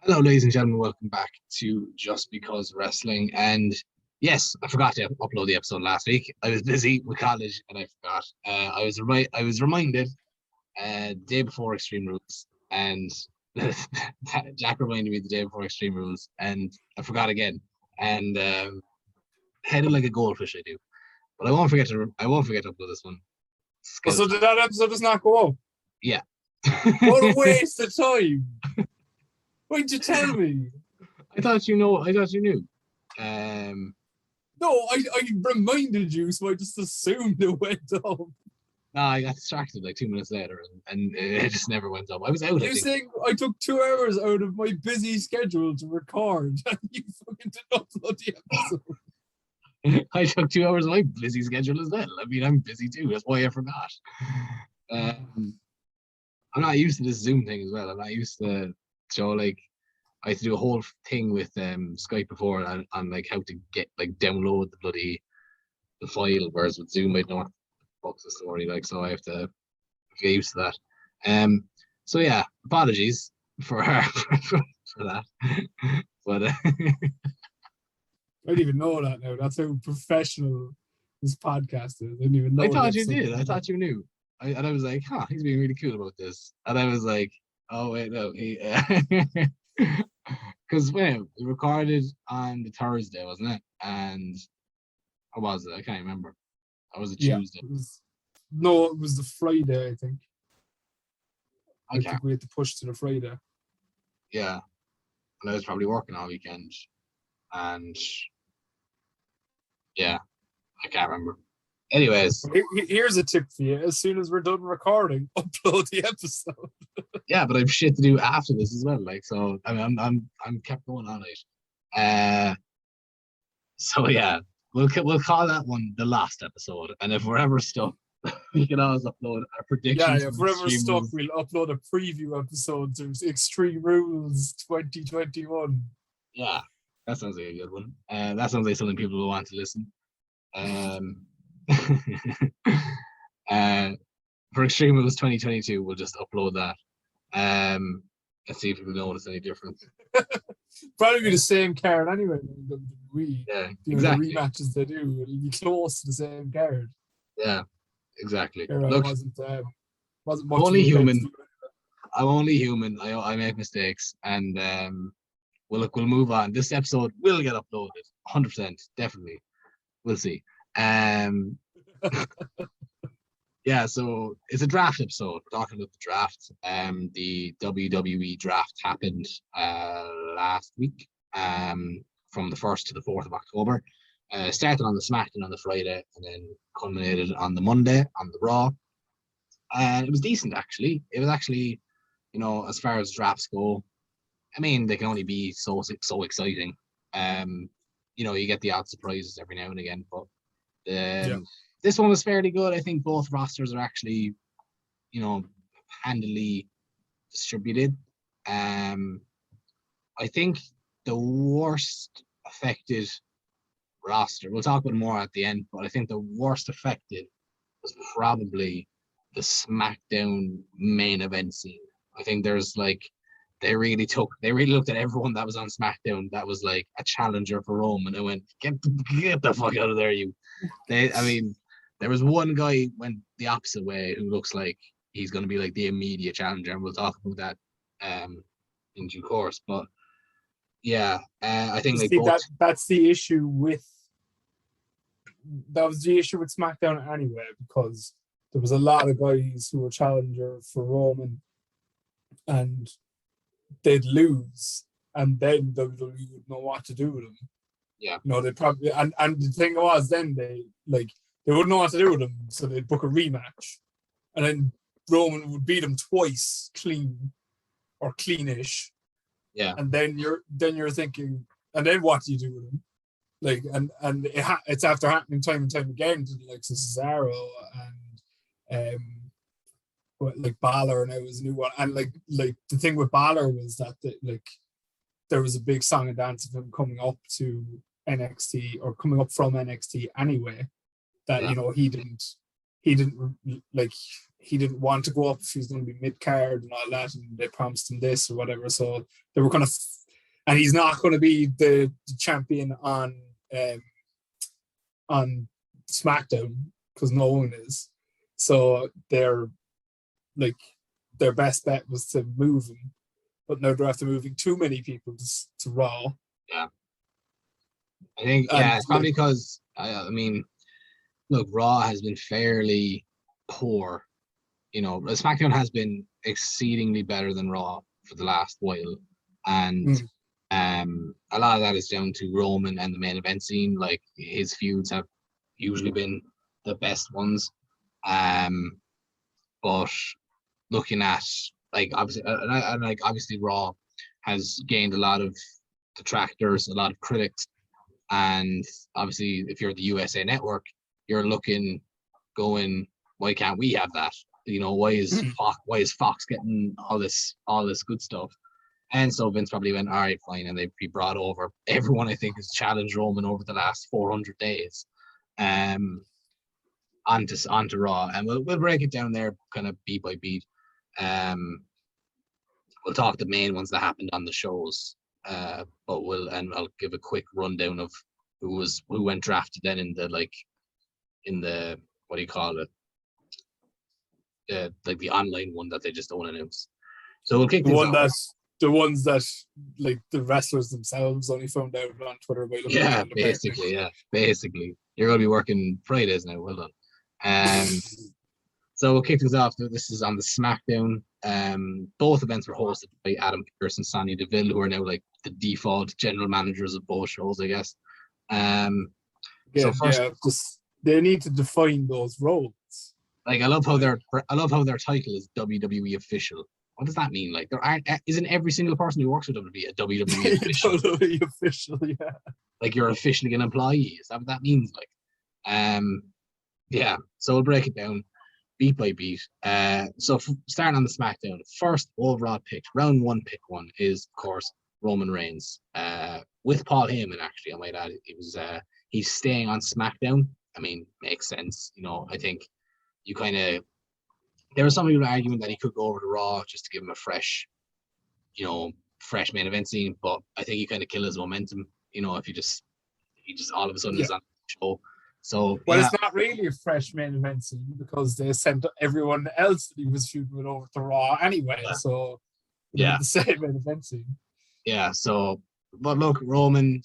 Hello, ladies and gentlemen. Welcome back to Just Because Wrestling. And yes, I forgot to upload the episode last week. I was busy with college and I forgot. I was reminded day before Extreme Rules, and Jack reminded me the day before Extreme Rules, and I forgot again. And headed like a goldfish, I do. But I won't forget to. I won't forget to upload this one. So did that episode just not go up? Yeah. What a waste of time! Why'd you tell me? I thought you know. I thought you knew. No, I reminded you, so I just assumed it went up. No, I got distracted like 2 minutes later, and it just never went up. I was out. You're saying I took 2 hours out of my busy schedule to record, and you fucking didn't upload the episode. I took 2 hours of my busy schedule as well. I mean, I'm busy too. That's why I forgot. I'm not used to this Zoom thing as well. I'm not used to like I had to do a whole thing with Skype before on like how to get like download the file, whereas with Zoom I don't know what the fuck's the story like, so I have to get used to that. So yeah, apologies for that. But I didn't even know that now. That's how professional this podcast is. I didn't even know. I thought you did. I thought you knew. And I was like, huh, he's being really cool about this. And I was like, oh wait, no, because when we recorded on the Thursday, wasn't it? And or was it? I can't remember. Or was it Tuesday? It was the Friday, I think. I think we had to push to the Friday. Yeah. And I was probably working all weekend. And yeah, I can't remember. Anyways, here's a tip for you. As soon as we're done recording, upload the episode. Yeah, but I've shit to do after this as well. Like, so I mean, I'm kept going on it. So yeah, we'll call that one the last episode, and if we're ever stuck, we can always upload our predictions. Yeah, if we're ever stuck, we'll upload a preview episode to Extreme Rules 2021. Yeah, that sounds like a good one. That sounds like something people will want to listen. For Extreme Rules 2022, we'll just upload that. Let's see if people notice any difference. Probably be the same card anyway. Yeah, exactly. The rematches they do, it'll be close to the same card. Yeah, exactly. Look, wasn't much only human. I'm only human. I make mistakes, and we'll move on. This episode will get uploaded, 100%, definitely. We'll see. Yeah, so it's a draft episode. We're talking about the draft. The WWE Draft happened last week, from the 1st to the 4th of October. Started on the Smackdown on the Friday and then culminated on the Monday on the Raw. And it was decent, actually. It was actually, as far as drafts go, I mean, they can only be so exciting. You get the odd surprises every now and again, but this one was fairly good. I think both rosters are actually, handily distributed. I think the worst affected roster, we'll talk about more at the end, but I think the worst affected was probably the SmackDown main event scene. I think there's like, they really looked at everyone that was on SmackDown that was like a challenger for Roman and went, get the fuck out of there, you. There was one guy went the opposite way who looks like he's going to be like the immediate challenger, and we'll talk about that in due course. But yeah, I think that's the issue with SmackDown anyway, because there was a lot of guys who were challenger for Roman, and they'd lose, and then WWE would know what to do with them. Yeah, they probably and the thing was then they wouldn't know what to do with them, so they'd book a rematch, and then Roman would beat him twice clean or cleanish. Yeah, and then you're thinking, and then what do you do with him? It's after happening time and time again to the likes of Cesaro and like Balor, and it was a new one. And like the thing with Balor was that there was a big song and dance of him coming up to NXT or coming up from NXT anyway. That he didn't he didn't like he didn't want to go up if he was going to be mid card and all that, and they promised him this or whatever. So they were kind of, and he's not going to be the champion on SmackDown because no one is. So their best bet was to move him, but now they're after moving too many people to Raw. Yeah, I think it's probably because I mean, look, Raw has been fairly poor. SmackDown has been exceedingly better than Raw for the last while, and a lot of that is down to Roman and the main event scene. Like his feuds have usually been the best ones, but looking at obviously Raw has gained a lot of detractors, a lot of critics, and obviously if you're the USA Network, you're going, why can't we have that? Why is Fox getting all this good stuff? And so Vince probably went, all right, fine, and he brought over everyone I think has challenged Roman over the last 400 days, onto Raw, and we'll break it down there kind of beat by beat. We'll talk the main ones that happened on the shows, but I'll give a quick rundown of who went drafted then in the what do you call it? The online one that they just don't announce. So we'll kick the ones that like the wrestlers themselves only found out on Twitter about. Yeah, basically. You're going to be working Fridays now. Well done. So we'll kick things off. This is on the SmackDown. Both events were hosted by Adam Pearce and Sonya Deville, who are now like the default general managers of both shows, I guess. They need to define those roles. Like I love how their title is WWE official. What does that mean? Like isn't every single person who works with WWE a WWE official? WWE official, yeah. Like you're officially an employee. Is that what that means? Like, yeah. So we'll break it down beat by beat. So starting on the SmackDown, first overall pick, round one, pick one is of course Roman Reigns. With Paul Heyman, actually, I might add, he's staying on SmackDown. I mean, makes sense. I think you kind of. There was some people arguing that he could go over to Raw just to give him a fresh main event scene, but I think he kind of killed his momentum. If he just all of a sudden is on the show. So it's not really a fresh main event scene because they sent everyone else that he was feuding with over to Raw anyway. Yeah. So the same main event scene. Yeah. So, but look, Roman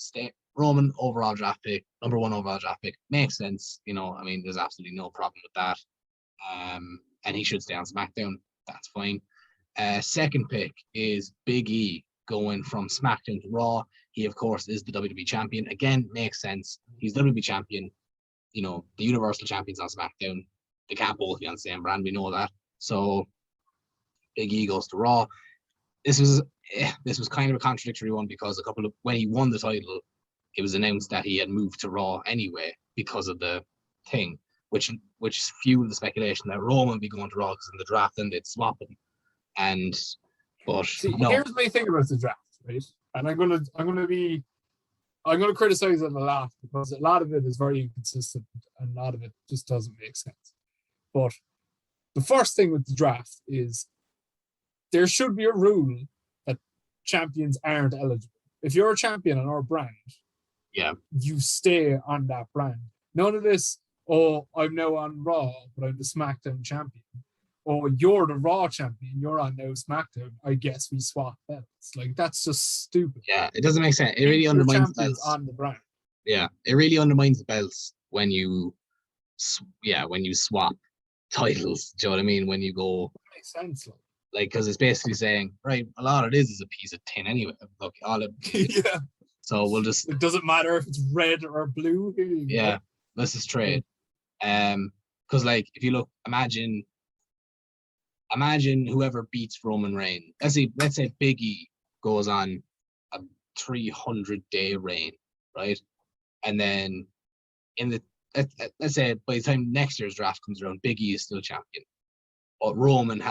overall draft pick, number one overall draft pick, makes sense. I mean, there's absolutely no problem with that. And he should stay on SmackDown. That's fine. Second pick is Big E going from SmackDown to Raw. He, of course, is the WWE champion. Again, makes sense. He's WWE champion. The Universal Champion's on SmackDown. They can't both be on the same brand. We know that. So Big E goes to Raw. This was kind of a contradictory one because when he won the title, it was announced that he had moved to Raw anyway because of the thing, which fueled the speculation that Roman would be going to Raw because in the draft and they'd swap him. Here's my thing about the draft, right? And I'm gonna criticize it a lot because a lot of it is very inconsistent and a lot of it just doesn't make sense. But the first thing with the draft is there should be a rule that champions aren't eligible. If you're a champion on our brand, you stay on that brand. None of this, I'm now on Raw, but I'm the SmackDown champion. Or you're the Raw champion, you're on now SmackDown. I guess we swap belts. Like that's just stupid. Yeah, it doesn't make sense. It really undermines the belts on the brand. Yeah, it really undermines the belts when you swap titles. Do you know what I mean? When you go, it makes sense. Like, because it's basically saying, right, a lot of it is a piece of tin anyway. Look, all it. Yeah. So we'll just. It doesn't matter if it's red or blue. Yeah, let's just trade. Because like if you look, imagine whoever beats Roman Reigns. Let's say Big E goes on a 300-day reign, right? And then let's say by the time next year's draft comes around, Big E is still champion, but Roman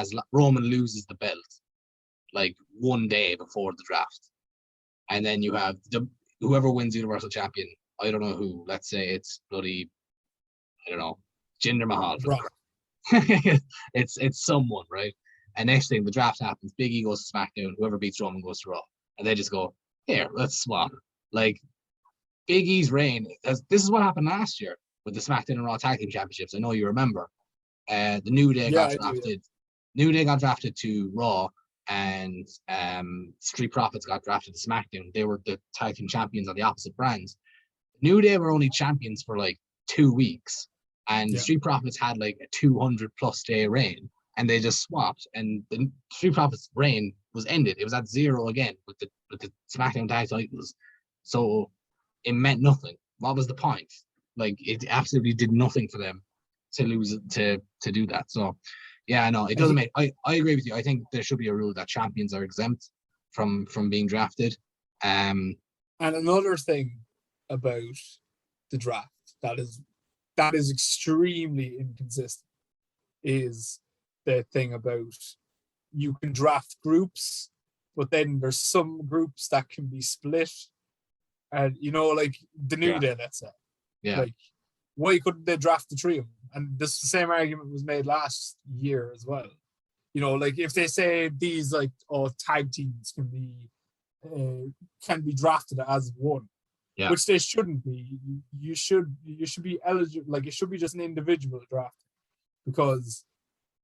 loses the belt like one day before the draft, and then you have whoever wins Universal Champion. I don't know who. Let's say it's bloody, I don't know, Jinder Mahal. Rock. It's someone, right? And next thing, the draft happens. Biggie goes to SmackDown. Whoever beats Roman goes to Raw. And they just go, here, let's swap. Like, Big E's reign, this is what happened last year with the SmackDown and Raw Tag Team Championships. I know you remember. The New Day got drafted. New Day got drafted to Raw, and Street Profits got drafted to SmackDown. They were the tag team champions on the opposite brands. New Day were only champions for like 2 weeks, and Street Profits had like a 200+ day reign, and they just swapped. And the Street Profits' reign was ended. It was at 0 again with the SmackDown tag titles. So it meant nothing. What was the point? Like, it absolutely did nothing for them to lose to do that. So yeah, no, it doesn't make. I agree with you. I think there should be a rule that champions are exempt from being drafted. And another thing about the draft that is extremely inconsistent is the thing about you can draft groups, but then there's some groups that can be split. And like the New Day, let's say. Yeah. Like, why couldn't they draft the three of them? And the same argument was made last year as well. Like if they say these tag teams can be drafted as one, which they shouldn't be. You should be eligible. Like, it should be just an individual draft, because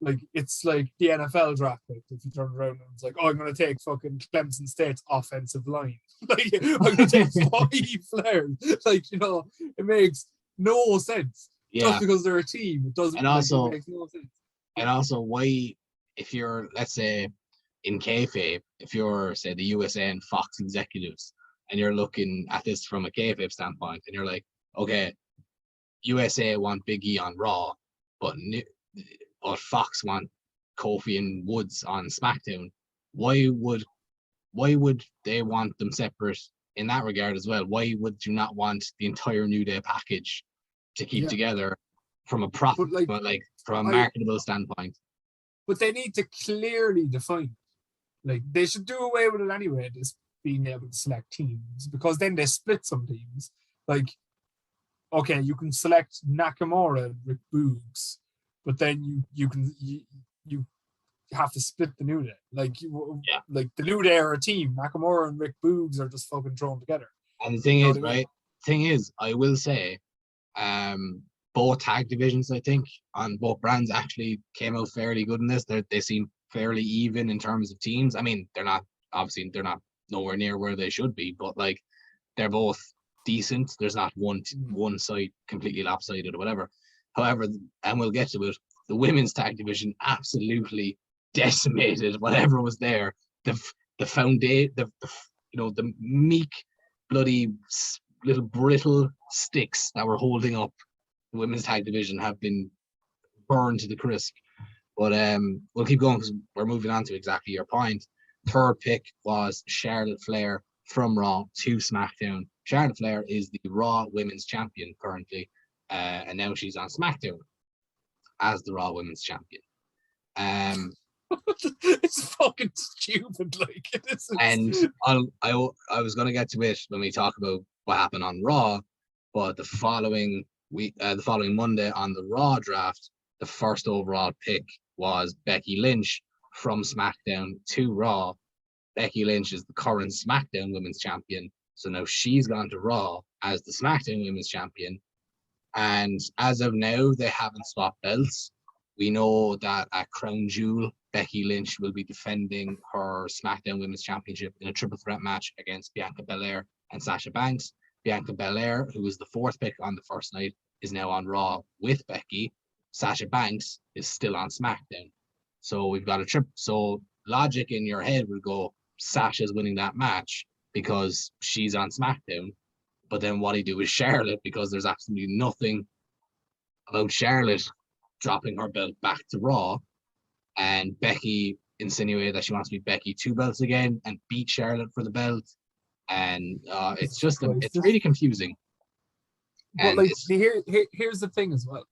like it's like the NFL draft pick. If you turn around and it's like, oh, I'm going to take fucking Clemson State's offensive line. Like, I'm going to take 5 Flairs. Like, it makes no sense. Yeah. Just because they're a team, it doesn't. And also, it makes no sense. And also, why, if you're, let's say, in kayfabe, if you're, say, the USA and Fox executives, and you're looking at this from a kayfabe standpoint, and you're like, okay, USA want Big E on Raw, but Fox want Kofi and Woods on SmackDown. Why would they want them separate in that regard as well? Why would you not want the entire New Day package to keep together from a profit, but from a marketable standpoint? But they need to clearly define. Like, they should do away with it anyway, just being able to select teams, because then they split some teams. Like, okay, you can select Nakamura and Rick Boogs, but then you have to split the New Day. Like, like the New Day are a team. Nakamura and Rick Boogs are just fucking thrown together. And the thing is, right? Thing is, I will say, both tag divisions, I think, on both brands actually came out fairly good in this. They seem fairly even in terms of teams. I mean, they're not nowhere near where they should be, but like, they're both decent. There's not one side completely lopsided or whatever. However, and we'll get to it, the women's tag division absolutely decimated whatever was there. The foundation, the meek, bloody little brittle sticks that were holding up the women's tag division have been burned to the crisp. But we'll keep going because we're moving on to exactly your point. Third pick was Charlotte Flair from Raw to SmackDown. Charlotte Flair is the Raw Women's Champion currently, and now she's on SmackDown as the Raw Women's Champion. It's fucking stupid, like it is. And I was gonna get to it when we talk about what happened on Raw, but the following Monday on the Raw draft, the first overall pick was Becky Lynch from SmackDown to Raw. Becky Lynch is the current SmackDown Women's Champion, so now she's gone to Raw as the SmackDown Women's Champion. And as of now, they haven't swapped belts. We know that at Crown Jewel, Becky Lynch will be defending her SmackDown Women's Championship in a triple threat match against Bianca Belair and Sasha Banks. Bianca Belair, who was the fourth pick on the first night, is now on Raw with Becky. Sasha Banks is still on SmackDown. So we've got a trip. So logic in your head would go, Sasha's winning that match because she's on SmackDown. But then what he do is Charlotte, because there's absolutely nothing about Charlotte dropping her belt back to Raw. And Becky insinuated that she wants to be Becky 2 belts again and beat Charlotte for the belt. And it's just, it's really confusing. But and like, here's the thing as well.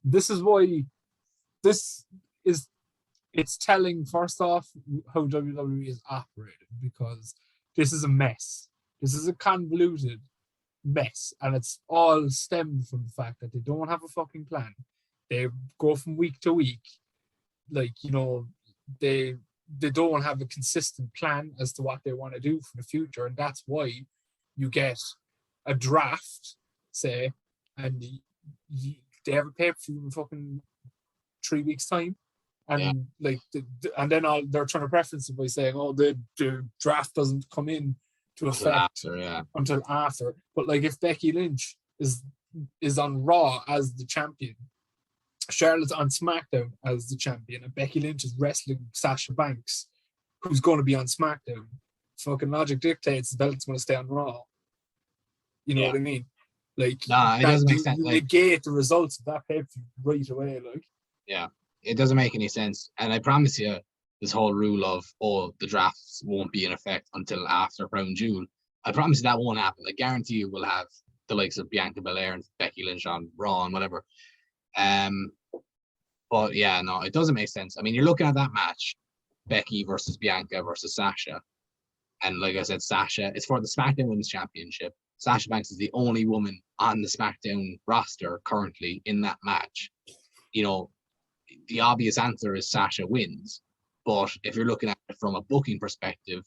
This is why it's telling, first off, how WWE is operated, because this is a mess. This is a convoluted mess, and it's all stemmed from the fact that they don't have a fucking plan. They go from week to week. Like, you know, they don't have a consistent plan as to what they want to do for the future. And that's why you get a draft, say, and they have a pay-per-view in fucking 3 weeks' time. And like, and then they're trying to preference it by saying, "Oh, the draft doesn't come in to effect until after." But like, if Becky Lynch is on Raw as the champion, Charlotte's on SmackDown as the champion, and Becky Lynch is wrestling Sasha Banks, who's going to be on SmackDown, fucking logic dictates the belt's going to stay on Raw. You know what I mean? Like, it doesn't make sense. You negate the results of that pay-per-view right away. Like, yeah. It doesn't make any sense. And I promise you, this whole rule of, the drafts won't be in effect until after Crown Jewel, I promise you that won't happen. I guarantee you we'll have the likes of Bianca Belair and Becky Lynch on Raw and whatever. But yeah, no, it doesn't make sense. I mean, you're looking at that match, Becky versus Bianca versus Sasha. And like I said, Sasha, it's for the SmackDown Women's Championship. Sasha Banks is the only woman on the SmackDown roster currently in that match. You know, the obvious answer is Sasha wins, but if you're looking at it from a booking perspective,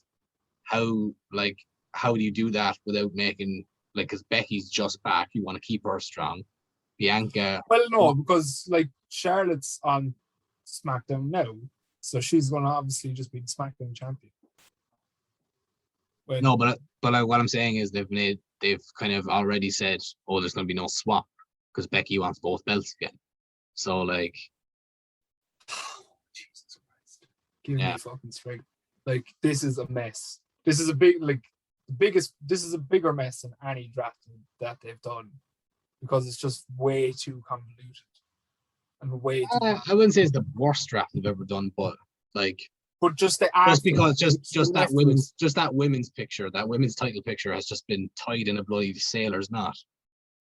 how do you do that without making, like, because Becky's just back, you want to keep her strong. Bianca, well, no, because like Charlotte's on SmackDown now, so she's going to obviously just be the SmackDown champion. No, but what I'm saying is they've kind of already said, oh, there's going to be no swap because Becky wants both belts again. So like, Jesus Christ, give me fucking straight. Like, this is a mess. This is a this is a bigger mess than any draft that they've done, because it's just way too convoluted and way too. I wouldn't say it's the worst draft they've ever done, but like, just that women's picture, that women's title picture has just been tied in a bloody sailor's knot.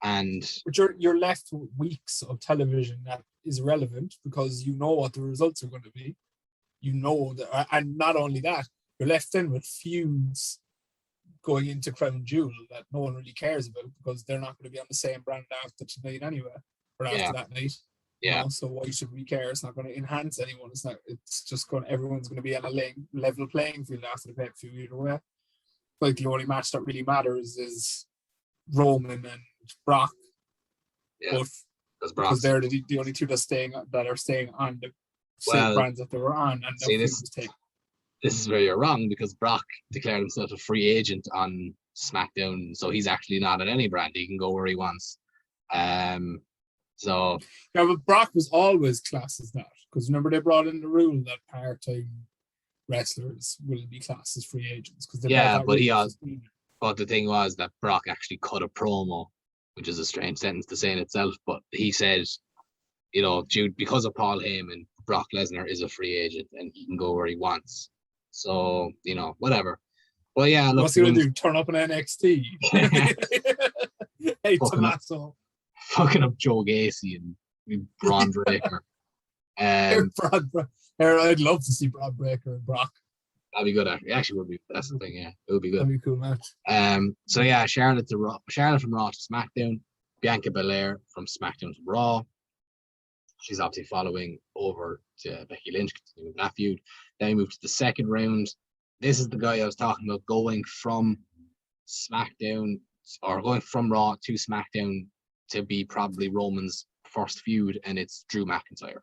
And but you're left with weeks of television that is relevant because you know what the results are going to be. You know that, and not only that, you're left in with feuds going into Crown Jewel that no one really cares about because they're not going to be on the same brand after tonight anyway, or after that night. Yeah. You know, so why should we care? It's not going to enhance anyone. It's just going. Everyone's going to be on a level playing field after the pay-per-view either way. Like, the only match that really matters is Roman and Brock. Yeah, because they're the only two that are staying on the same brands that they were on. And this is where you're wrong, because Brock declared himself a free agent on SmackDown, so he's actually not on any brand. He can go where he wants. So yeah, but Brock was always classed as that, because remember they brought in the rule that part-time wrestlers will be classed as free agents. But the thing was that Brock actually cut a promo, which is a strange sentence to say in itself, but he said, you know, Jude, because of Paul Heyman, Brock Lesnar is a free agent and he can go where he wants. So, you know, whatever. Well, yeah, look. What's he gonna do? Turn up in NXT? Hey, Tommaso. Fucking up Joe Gacy and Braun Breaker. I'd love to see Braun Breaker and Brock. That'd be good. It actually would be. That's the thing. Yeah, it would be good. That'd be a cool match. So yeah, Charlotte from Raw to SmackDown. Bianca Belair from SmackDown to Raw. She's obviously following over to Becky Lynch, continuing that feud. Then we move to the second round. This is the guy I was talking about, going from SmackDown, or going from Raw to SmackDown to be probably Roman's first feud, and it's Drew McIntyre.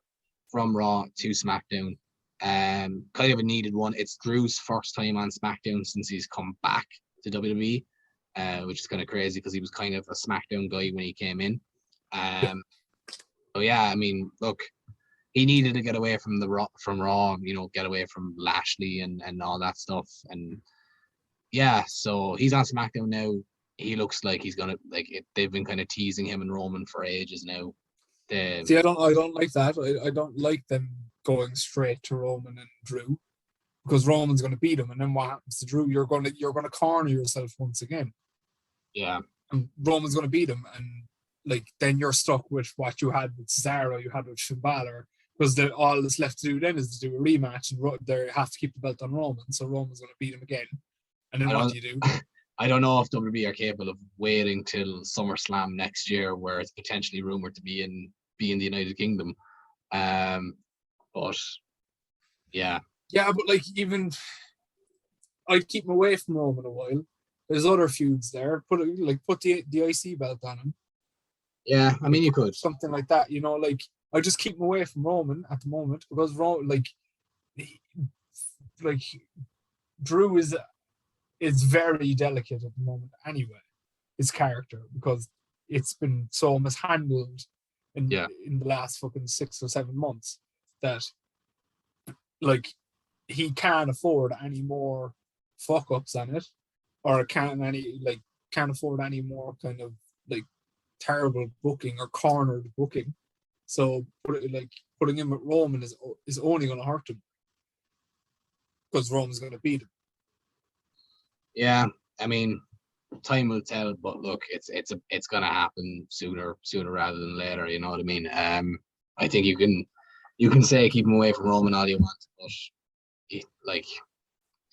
From Raw to SmackDown. Kind of a needed one. It's Drew's first time on SmackDown since he's come back to WWE, which is kind of crazy because he was kind of a SmackDown guy when he came in. So yeah, I mean, look, he needed to get away from Raw, you know, get away from Lashley and all that stuff. And yeah, so he's on SmackDown now. He looks like he's gonna they've been kind of teasing him and Roman for ages now. See, I don't like that. I don't like them going straight to Roman and Drew, because Roman's going to beat him, and then what happens to Drew? You're going to corner yourself once again. Yeah, and Roman's going to beat him, and like then you're stuck with what you had with Cesaro, you had with Finn Balor, because all that's left to do then is to do a rematch, and they have to keep the belt on Roman, so Roman's going to beat him again, and then what do you do? I don't know if WWE are capable of waiting till SummerSlam next year, where it's potentially rumored to be in be in the United Kingdom. But yeah. Yeah, but like even I'd keep him away from Roman a while. There's other feuds there. Put the IC belt on him. Yeah, I mean you could. Something like that, you know, like I just keep him away from Roman at the moment because like Drew is very delicate at the moment anyway, his character, because it's been so mishandled in the last fucking 6 or 7 months that like he can't afford any more fuck ups on it, or can't afford any more kind of like terrible booking or cornered booking. So putting him at Roman is only going to hurt him because Roman's going to beat him. Yeah, I mean, time will tell. But look, it's going to happen sooner rather than later. You know what I mean? I think you can say keep him away from Roman all you want, but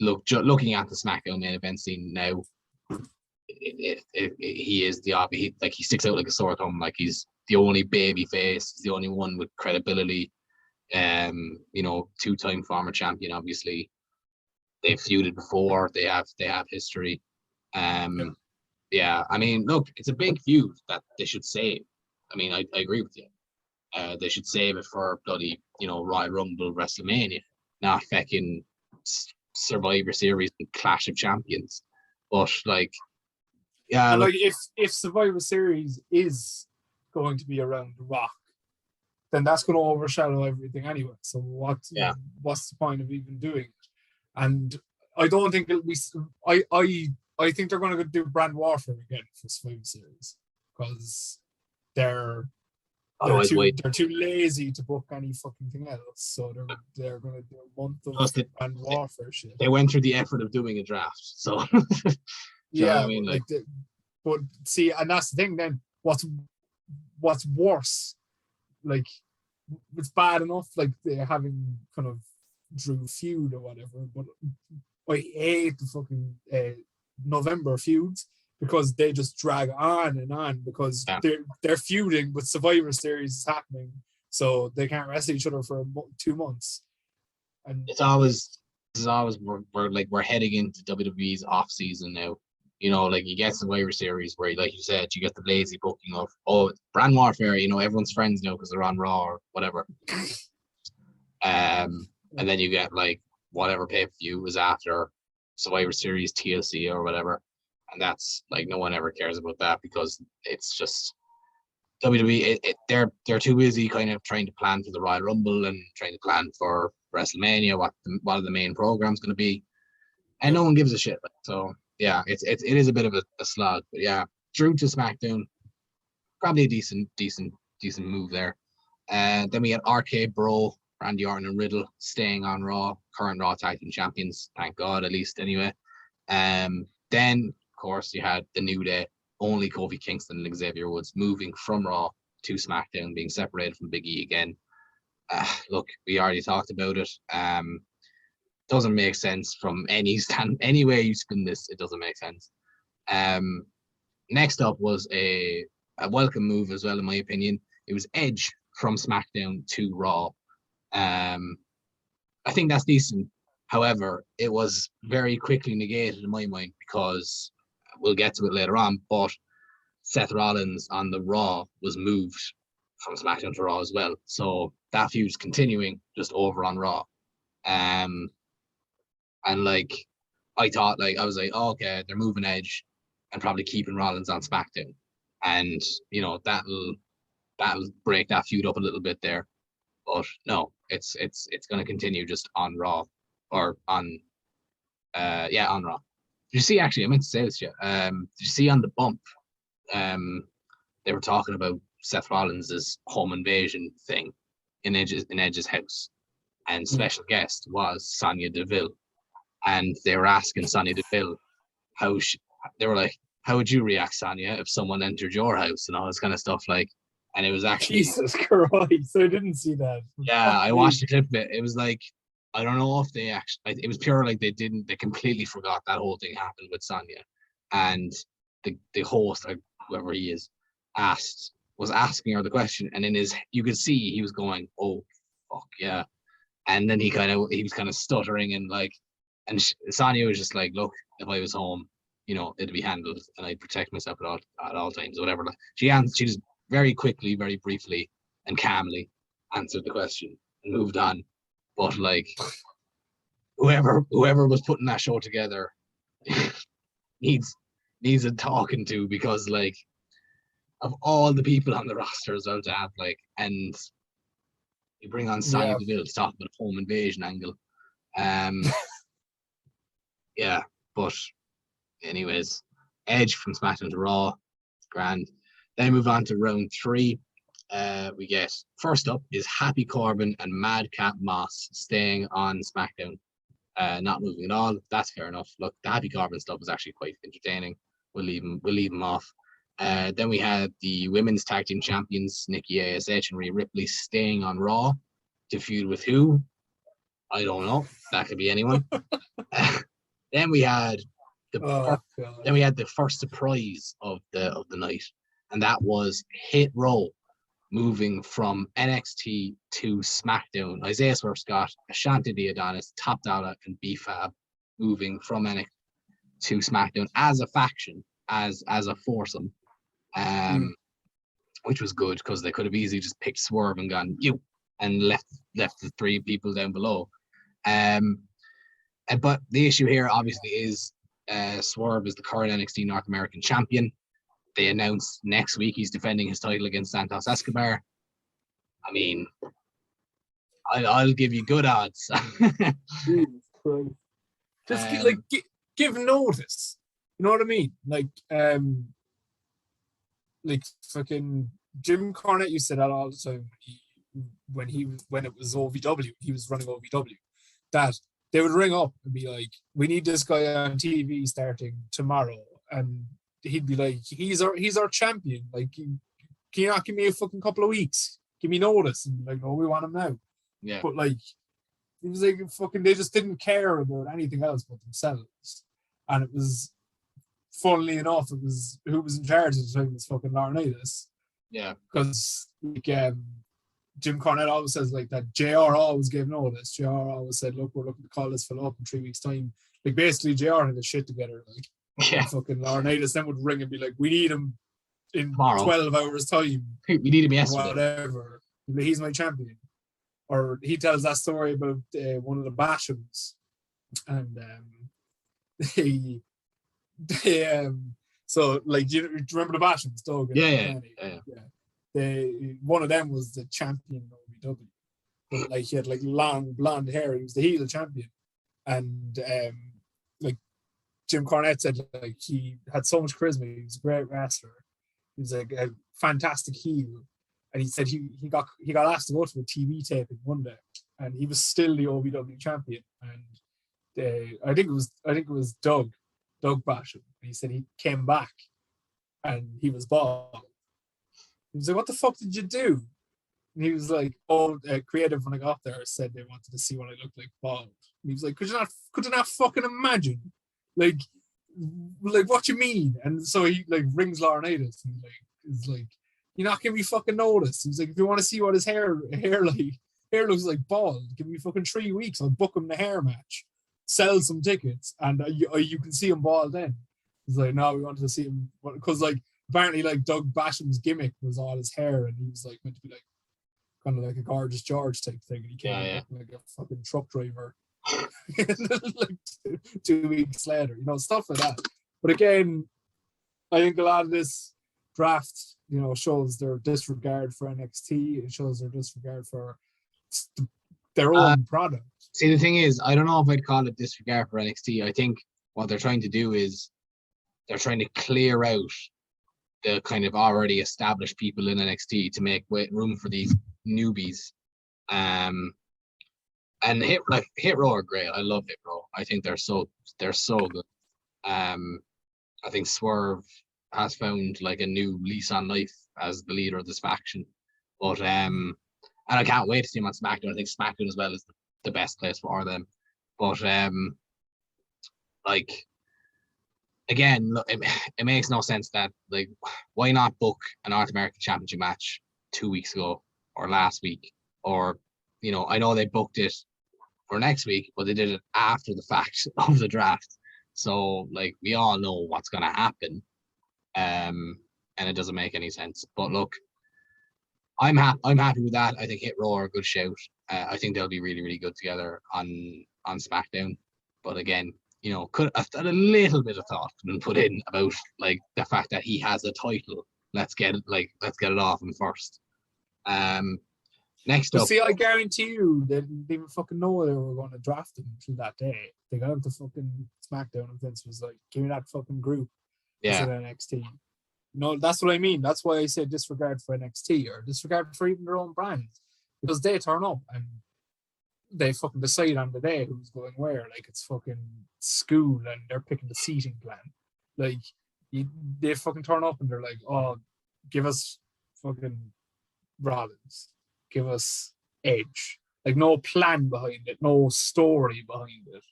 looking at the SmackDown main event scene now, he is the opposite. He sticks out like a sore thumb. Like he's the only baby face, the only one with credibility. You know, 2-time former champion. Obviously, they've feuded before. They have history. Yeah. I mean, look, it's a big feud that they should save. I mean, I agree with you. They should save it for bloody, you know, Royal Rumble, WrestleMania, not fucking Survivor Series and Clash of Champions. But like, yeah, like if Survivor Series is going to be around The Rock, then that's going to overshadow everything anyway. So what's the point of even doing it? And I don't think it'll be. I think they're going to do brand warfare again for Survivor Series because they're too lazy to book any fucking thing else. So they're going to do a month of brand warfare shit. They went through the effort of doing a draft, so yeah. I mean, but see, and that's the thing. Then what's worse? Like, it's bad enough, like they're having kind of Drew feud or whatever, but I hate the fucking November feuds because they just drag on and on because they're feuding, but Survivor Series is happening, so they can't wrestle each other for 2 months. And we're heading into WWE's off season now. You know, like you get Survivor Series where, like you said, you get the lazy booking of it's brand warfare. You know, everyone's friends now because they're on Raw or whatever. And then you get like whatever pay-per-view was after Survivor Series, TLC or whatever. And that's like no one ever cares about that because it's just WWE. They're too busy kind of trying to plan for the Royal Rumble and trying to plan for WrestleMania, what the main program's going to be, and no one gives a shit. So yeah, it is a bit of a slog, but yeah, Drew to SmackDown, probably a decent move there. Then we had RK Bro, Randy Orton and Riddle staying on Raw, current Raw Tag Team Champions, thank God, at least anyway. Then of course you had the New Day, only Kofi Kingston and Xavier Woods moving from Raw to SmackDown, being separated from Big E again. Look, we already talked about it. Doesn't make sense from any way you spin this. It doesn't make sense. Next up was a welcome move as well, in my opinion. It was Edge from SmackDown to Raw. I think that's decent. However, it was very quickly negated in my mind because we'll get to it later on. But Seth Rollins on the Raw was moved from SmackDown to Raw as well. So that feud's continuing just over on Raw. And like I thought, like I was like, oh, okay, they're moving Edge and probably keeping Rollins on SmackDown, and you know that'll break that feud up a little bit there. But no, it's going to continue just on Raw or on on Raw. Did you see? Actually, I meant to say this. Yeah. Did you see on the bump? They were talking about Seth Rollins' home invasion thing in Edge's house, and special guest was Sonya Deville. And they were asking Sonya Deville they were like, how would you react, Sonya, if someone entered your house and all this kind of stuff, like, and it was actually Jesus Christ, I didn't see that. Yeah, I watched the clip of it. It was like, I don't know if they actually, it was pure like they completely forgot that whole thing happened with Sonya. And the host, or whoever he is, asked was asking her the question, and you could see he was going, "Oh, fuck yeah," and then he was kind of stuttering and Sonya was just like, "Look, if I was home, it'd be handled, and I'd protect myself at all times, or whatever." Like, she just very quickly, very briefly, and calmly answered the question and moved on. But like, whoever was putting that show together needs a talking to, because like, of all the people on the roster as well to have, like, and you bring on Sonya Deville to talk about a home invasion angle. Yeah, but anyways, Edge from SmackDown to Raw, grand. Then move on to round 3. We get, first up is Happy Corbin and Madcap Moss staying on SmackDown, not moving at all. That's fair enough. Look, the Happy Corbin stuff was actually quite entertaining. We'll leave him off. Then we had the women's tag team champions Nikki ASH and Rhea Ripley staying on Raw to feud with who? I don't know. That could be anyone. Then we had the first surprise of the night, and that was Hit Row moving from NXT to SmackDown. Isaiah Swerve Scott, Ashanti the Adonis, Top Dollar, and B-Fab moving from NXT to SmackDown as a faction, as a foursome, which was good, because they could have easily just picked Swerve and gone and left the 3 people down below. But the issue here obviously is Swerve is the current NXT North American champion. They announced next week he's defending his title against Santos Escobar. I mean, I'll give you good odds. Jesus Christ. Just give notice. You know what I mean? Like fucking Jim Cornette used to say that all the time when it was OVW, he was running OVW, that they would ring up and be like, "We need this guy on TV starting tomorrow," and he'd be like, "He's our champion. Like, can you not give me a fucking couple of weeks? Give me notice." And like, "No, we want him now." Yeah. But like, it was like fucking, they just didn't care about anything else but themselves. And it was, funnily enough, it was who was in charge at the time was fucking Laurinaitis. Yeah. Because like, Jim Cornette always says like that JR always gave notice. JR always said, "Look, we're looking to call this fellow up in 3 weeks' time." Like, basically JR had his shit together. Like, yeah. Fucking Laurinaitis then would ring and be like, "We need him in tomorrow. 12 hours time. We need him yesterday. Whatever. He's my champion." Or he tells that story about one of the Bashams, and so like, do you remember the Bashams, Doug? Yeah. One of them was the champion in OVW, but like, he had like long blonde hair. He was the heel champion, and like Jim Cornette said, like, he had so much charisma. He was a great wrestler. He was like a fantastic heel. And he said he got asked to go to a TV taping one day, and he was still the OVW champion. And I think it was Doug Basham. And he said he came back, and he was bald. He was like, "What the fuck did you do?" And he was like, "Oh, creative when I got there said they wanted to see what I looked like bald." And he was like, "Could you not fucking imagine? Like what you mean?" And so he like rings Laurinaitis and like is like, "You're not giving me fucking notice." He's like, "If you want to see what his hair looks like bald, give me fucking 3 weeks. I'll book him the hair match, sell some tickets, and you can see him bald then." He's like, "No, we wanted to see him," because like apparently like Doug Basham's gimmick was all his hair, and he was like meant to be like kind of like a Gorgeous George type thing, and he came out like a fucking truck driver like 2 weeks later, stuff like that. But again, I think a lot of this draft, shows their disregard for NXT. It shows their disregard for their own product. See, the thing is, I don't know if I'd call it disregard for NXT. I think what they're trying to do is they're trying to clear out the kind of already established people in NXT to make room for these newbies. And Hit Row are great. I love Hit Row. I think they're so good. I think Swerve has found like a new lease on life as the leader of this faction. But and I can't wait to see him on SmackDown. I think SmackDown as well is the best place for them. But like, again, look, it makes no sense that, like, why not book a North American Championship match 2 weeks ago or last week, or I know they booked it for next week, but they did it after the fact of the draft. So, like, we all know what's going to happen, and it doesn't make any sense. But look, I'm happy with that. I think Hit Row are a good shout. I think they'll be really, really good together on SmackDown. But again, could have a little bit of thought been put in about, like, the fact that he has a title. Let's get it off him first. Next up. See, I guarantee you they didn't even fucking know they were going to draft him until that day. They got him to fucking SmackDown, and Vince was like, "Give me that fucking group." Yeah. Instead of NXT. No, that's what I mean. That's why I said disregard for NXT or disregard for even their own brands, because they turn up and they fucking decide on the day who's going where. Like, it's fucking school and they're picking the seating plan. Like, they fucking turn up and they're like, "Oh, give us fucking Rollins, give us Edge." Like, no plan behind it, no story behind it.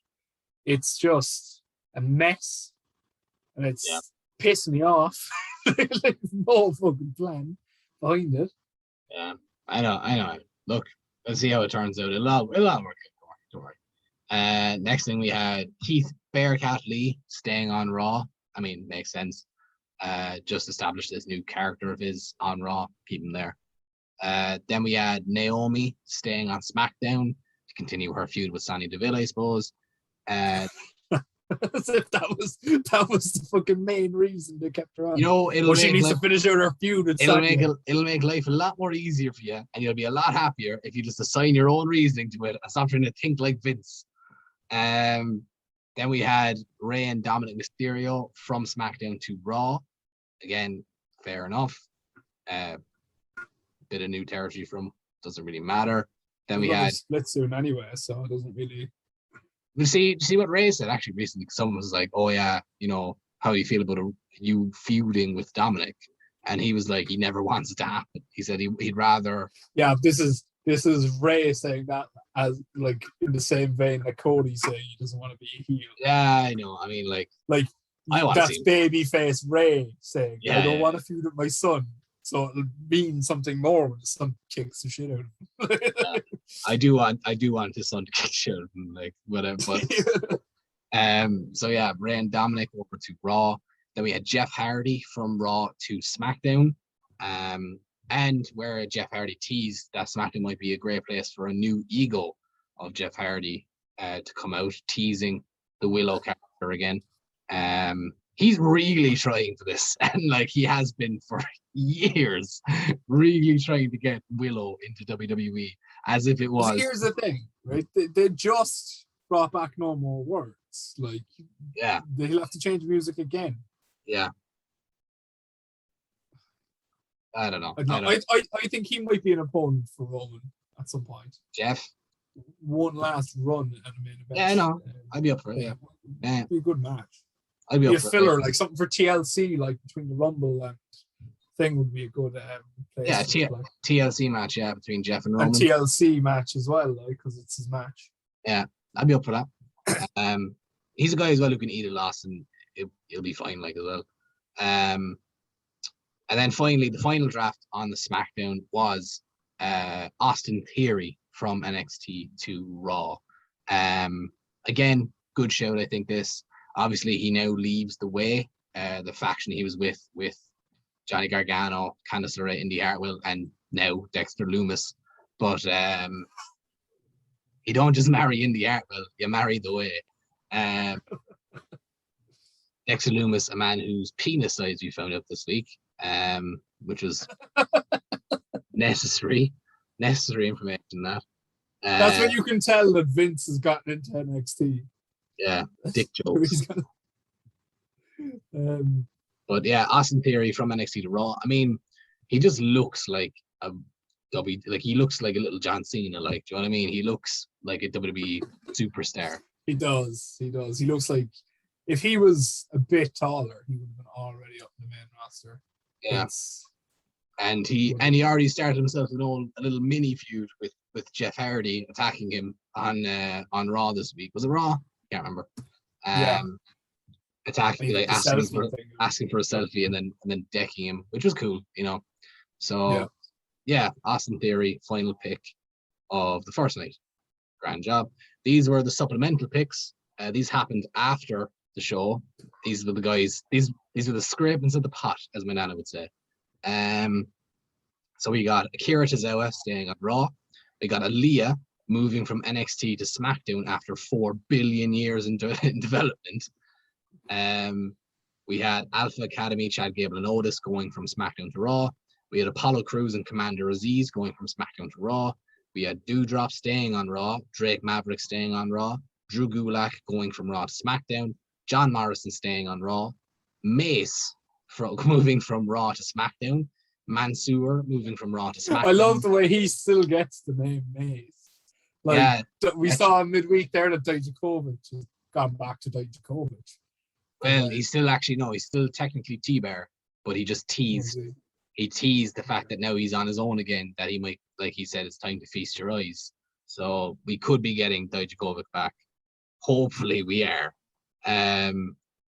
It's just a mess, and it's pissing me off. Like, no fucking plan behind it. Yeah, I know. Look, let's see how it turns out. It'll all work out. Don't worry. Next thing we had Keith Bearcat Lee staying on Raw. I mean, makes sense. Just established this new character of his on Raw. Keep him there. Then we had Naomi staying on SmackDown to continue her feud with Sonya Deville, I suppose. As if that was the fucking main reason they kept her on. She needs to finish out her feud with Sonya. It'll make life a lot more easier for you, and you'll be a lot happier if you just assign your own reasoning to it and stop trying to think like Vince. Then we had Rey and Dominic Mysterio from SmackDown to Raw. Again, fair enough. Bit of new territory from, doesn't really matter. Then we had split soon anyway, so it doesn't really. But see what Ray said actually recently. Someone was like, "Oh yeah, how do you feel about you feuding with Dominic?" And he was like, he never wants it to happen. He said he'd rather. Yeah, this is Ray saying that, as like in the same vein that Cody saying he doesn't want to be a heel. Yeah, I know. I mean, like that's babyface Ray saying, yeah, "I don't want to feud with my son." So it'll mean something more when his son kicks the shit out of him. Yeah, I do want his son to kick shit out of him, like whatever. But so yeah, Ray and Dominic over to Raw. Then we had Jeff Hardy from Raw to SmackDown. And where Jeff Hardy teased that SmackDown might be a great place for a new ego of Jeff Hardy to come out, teasing the Willow character again. He's really trying for this, and like he has been for years, really trying to get Willow into WWE as if it was. Here's the thing, right? They just brought back No More Words. Like, yeah, they'll have to change music again. Yeah. I don't know. I think he might be an opponent for Roman at some point. Jeff? One last run at a main event. Yeah, I know. I'd be up for it, yeah. It'd be a good match. I'd be up for a filler, like something for TLC, like between the Rumble and thing would be a good place. Yeah, TLC match, yeah, between Jeff and Roman. And TLC match as well, like, because it's his match. Yeah, I'd be up for that. He's a guy as well who can eat a loss, and he'll be fine, like, as well. And then finally, the final draft on the SmackDown was Austin Theory from NXT to Raw. Again, good shout, I think this. Obviously, he now leaves the way, the faction he was with Johnny Gargano, Candice LeRae, Indy Hartwell, and now Dexter Lumis. But you don't just marry Indy Hartwell, you marry the way. Dexter Lumis, a man whose penis size we found out this week, which was necessary information. That's when you can tell that Vince has gotten into NXT. Yeah, dick jokes. But yeah, Austin Theory from NXT to Raw. I mean, he just looks like he looks like a little John Cena. Like, do you know what I mean? He looks like a WWE superstar. He does. He looks like if he was a bit taller, he would have been already up in the main roster. Yeah. And he already started himself a little mini feud with Jeff Hardy, attacking him on Raw this week. Was it Raw? Can't remember. attacking, He did like the selfie thing. asking for a selfie and then decking him, which was cool, you know. So yeah, Austin Theory, final pick of the first night. Grand job. These were the supplemental picks. These happened after the show. These were the guys. These were the scrapings of the pot, as my nana would say. So we got Akira Tozawa staying on Raw. We got Aaliyah moving from NXT to SmackDown after 4 billion years in development. We had Alpha Academy, Chad Gable and Otis going from SmackDown to Raw. We had Apollo Crews and Commander Aziz going from SmackDown to Raw. We had Doudrop staying on Raw, Drake Maverick staying on Raw, Drew Gulak going from Raw to SmackDown, John Morrison staying on Raw, Mace moving from Raw to SmackDown, Mansoor moving from Raw to SmackDown. I love the way he still gets the name Mace. Like, yeah, we saw midweek there that Dijakovic has gone back to Dijakovic. Well, he's still technically T-Bar, but he just teased. He teased the fact that now he's on his own again, that he might, like he said, it's time to feast your eyes. So we could be getting Dijakovic back. Hopefully we are.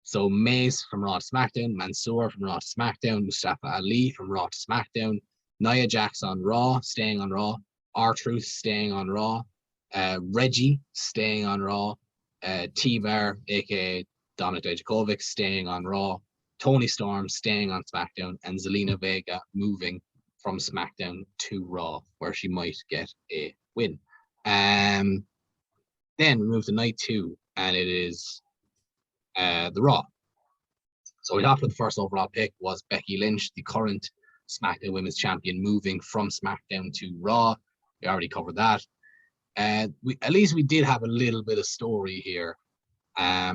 So Mace from Raw to SmackDown, Mansoor from Raw to SmackDown, Mustafa Ali from Raw to SmackDown, Nia Jax on Raw, staying on Raw, R-Truth staying on Raw, Reggie staying on Raw, T-Bar, aka Dominic Dijakovic, staying on Raw, Tony Storm staying on SmackDown, and Zelina Vega moving from SmackDown to Raw, where she might get a win. Then we move to night 2, and it is the Raw. So we talked about the first overall pick was Becky Lynch, the current SmackDown Women's Champion, moving from SmackDown to Raw. We already covered that. At least we did have a little bit of story here. There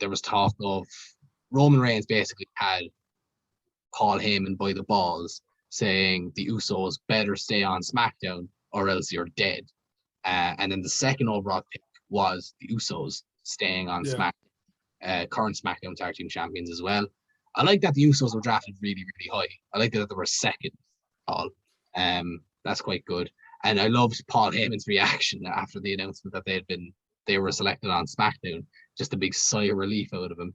was talk of Roman Reigns basically had Paul Heyman by the balls, saying the Usos better stay on SmackDown or else you're dead. And then the second overall pick was the Usos staying on SmackDown, current SmackDown Tag Team Champions as well. I like that the Usos were drafted really, really high. I like that they were second, Paul. That's quite good. And I loved Paul Heyman's reaction after the announcement that they were selected on SmackDown. Just a big sigh of relief out of him.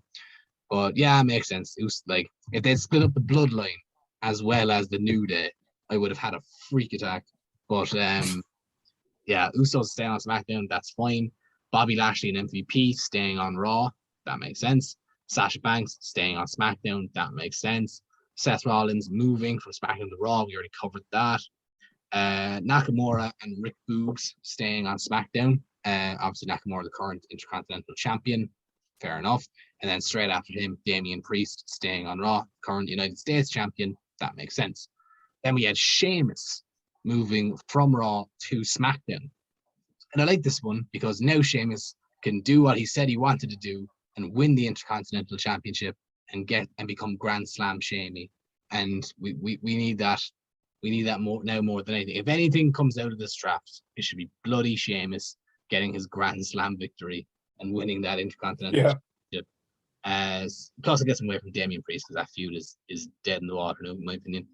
But yeah, it makes sense. It was like if they'd split up the bloodline as well as the New Day, I would have had a freak attack. But yeah, Usos staying on SmackDown, that's fine. Bobby Lashley and MVP staying on Raw, that makes sense. Sasha Banks staying on SmackDown, that makes sense. Seth Rollins moving from SmackDown to Raw, we already covered that. Nakamura and Rick Boogs staying on SmackDown. Obviously Nakamura, the current Intercontinental Champion, fair enough. And then straight after him, Damian Priest staying on Raw, current United States Champion, that makes sense. Then we had Sheamus moving from Raw to SmackDown. And I like this one because now Sheamus can do what he said he wanted to do and win the Intercontinental Championship and become Grand Slam Shamey. And we need that. We need that more than anything. If anything comes out of this draft, it should be bloody Sheamus getting his Grand Slam victory and winning that Intercontinental Championship. Plus, I guess I'm away from Damian Priest because that feud is dead in the water, in my opinion.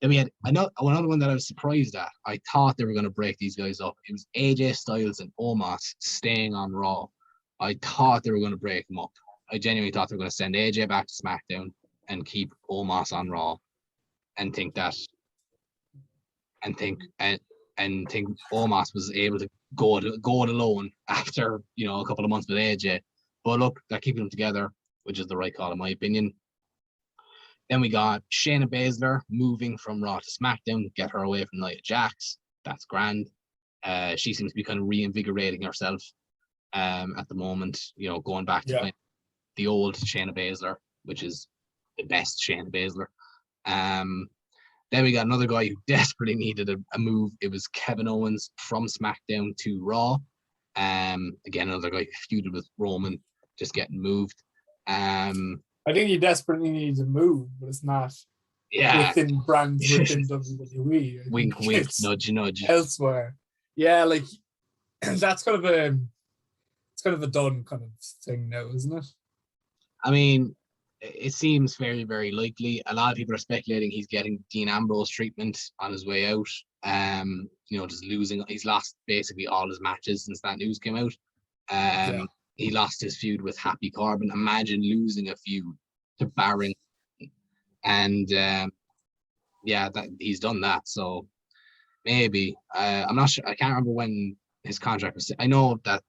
Then we had another one that I was surprised at. I thought they were going to break these guys up. It was AJ Styles and Omas staying on Raw. I thought they were going to break them up. I genuinely thought they were going to send AJ back to SmackDown and keep Omas on Raw, and think Omas was able to go it alone after a couple of months with AJ. But look, they're keeping them together, which is the right call in my opinion. Then we got Shayna Bezler moving from Raw to SmackDown, get her away from Nia Jax. That's grand. She seems to be kind of reinvigorating herself at the moment, going back to the old Shayna Bezler, which is the best Shayna Bezler. Then we got another guy who desperately needed a move. It was Kevin Owens from SmackDown to Raw. Again, another guy who feuded with Roman, just getting moved. I think he desperately needs a move, but it's not within brands within WWE. Wink, wink, nudge, nudge. Elsewhere. Yeah, like that's kind of a done kind of thing now, isn't it? I mean, it seems very, very likely. A lot of people are speculating he's getting Dean Ambrose treatment on his way out. Just losing. He's lost basically all his matches since that news came out. He lost his feud with Happy Corbin. Imagine losing a feud to Baron. And that he's done that. So maybe I'm not sure. I can't remember when his contract was. I know that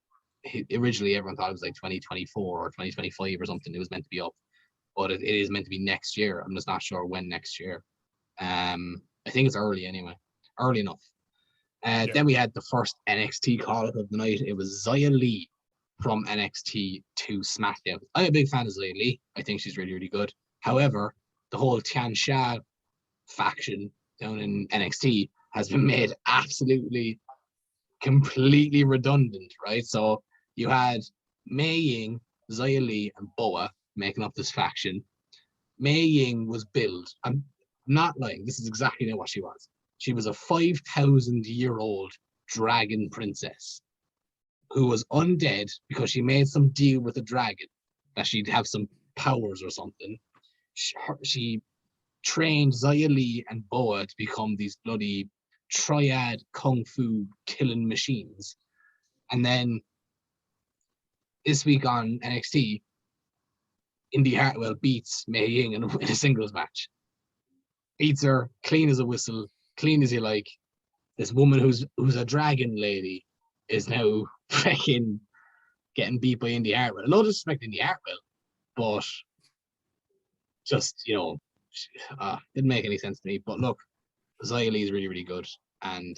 originally everyone thought it was like 2024 or 2025 or something. It was meant to be up, but it is meant to be next year. I'm just not sure when next year. I think it's early anyway, early enough. Then we had the first NXT call up of the night. It was Zaya Lee from NXT to SmackDown. I'm a big fan of Zaya Lee. I think she's really, really good. However, the whole Tian Sha faction down in NXT has been made absolutely, completely redundant, right? So you had Mei Ying, Zaya Lee, and Boa making up this faction. Mei Ying was billed. I'm not lying. This is exactly what she was. She was a 5,000-year-old dragon princess who was undead because she made some deal with a dragon that she'd have some powers or something. She trained Zaya Lee and Boa to become these bloody triad kung fu killing machines. And then this week on NXT, Indy Hartwell beats Mei Ying in a singles match. Beats her clean as a whistle, clean as you like. This woman who's a dragon lady is now freaking getting beat by Indy Hartwell. No disrespect to Indy Hartwell, but just, didn't make any sense to me. But look, Zaya Lee is really, really good. And,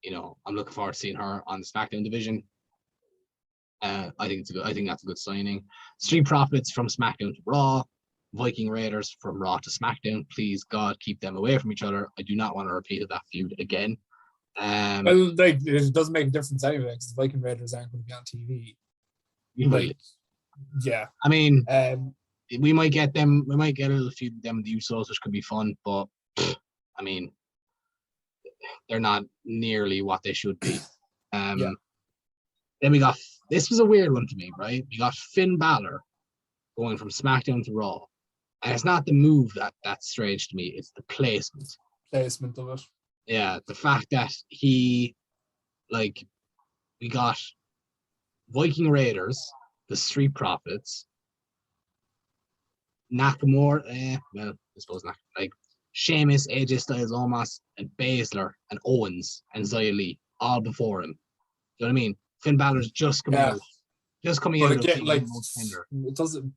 I'm looking forward to seeing her on the SmackDown division. I think that's a good signing. Street Profits from SmackDown to Raw. Viking Raiders from Raw to SmackDown. Please, God, keep them away from each other. I do not want to repeat that feud again. It doesn't make a difference anyway because the Viking Raiders aren't going to be on TV. Yeah. I mean, we might get them. We might get a little feud with them and the Usos, which could be fun. But I mean, they're not nearly what they should be. Then we got, this was a weird one to me, right? We got Finn Balor going from SmackDown to Raw. And it's not the move that's strange to me, it's the placement. Placement of it. Yeah, the fact that we got Viking Raiders, the Street Profits, Nakamura, I suppose not, Sheamus, AJ Styles, Omas, and Bezler, and Owens, and Zaya Lee, all before him. Do you know what I mean? Finn Balor's just coming out. Just coming out of again, it doesn't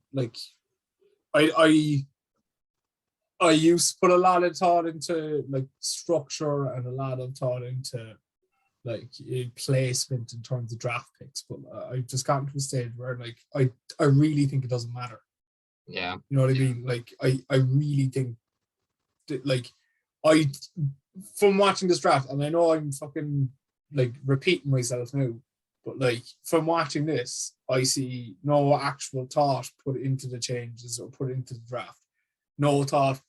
I used to put a lot of thought into structure and a lot of thought into placement in terms of draft picks, but I just gotten to a stage where I really think it doesn't matter. Yeah, you know what I mean. I really think that from watching this draft, and I know I'm fucking repeating myself now. But from watching this, I see no actual thought put into the changes or put into the draft. No thought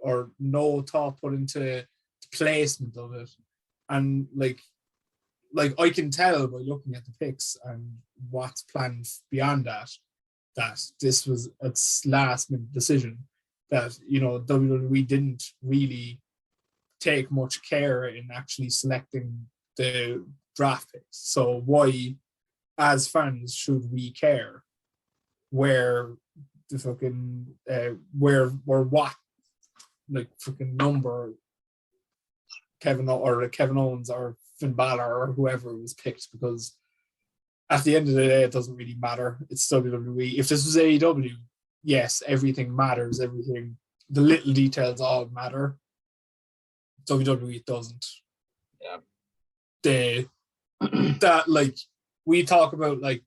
put into the placement of it. And I can tell by looking at the picks and what's planned beyond that this was a last minute decision that, WWE didn't really take much care in actually selecting the draft picks. So why, as fans, should we care where the fucking where what fucking number Kevin Owens or Finn Balor or whoever was picked? Because at the end of the day, it doesn't really matter. It's WWE. If this was AEW, yes, everything matters. Everything, the little details all matter. WWE, it doesn't. Yeah. That we talk about the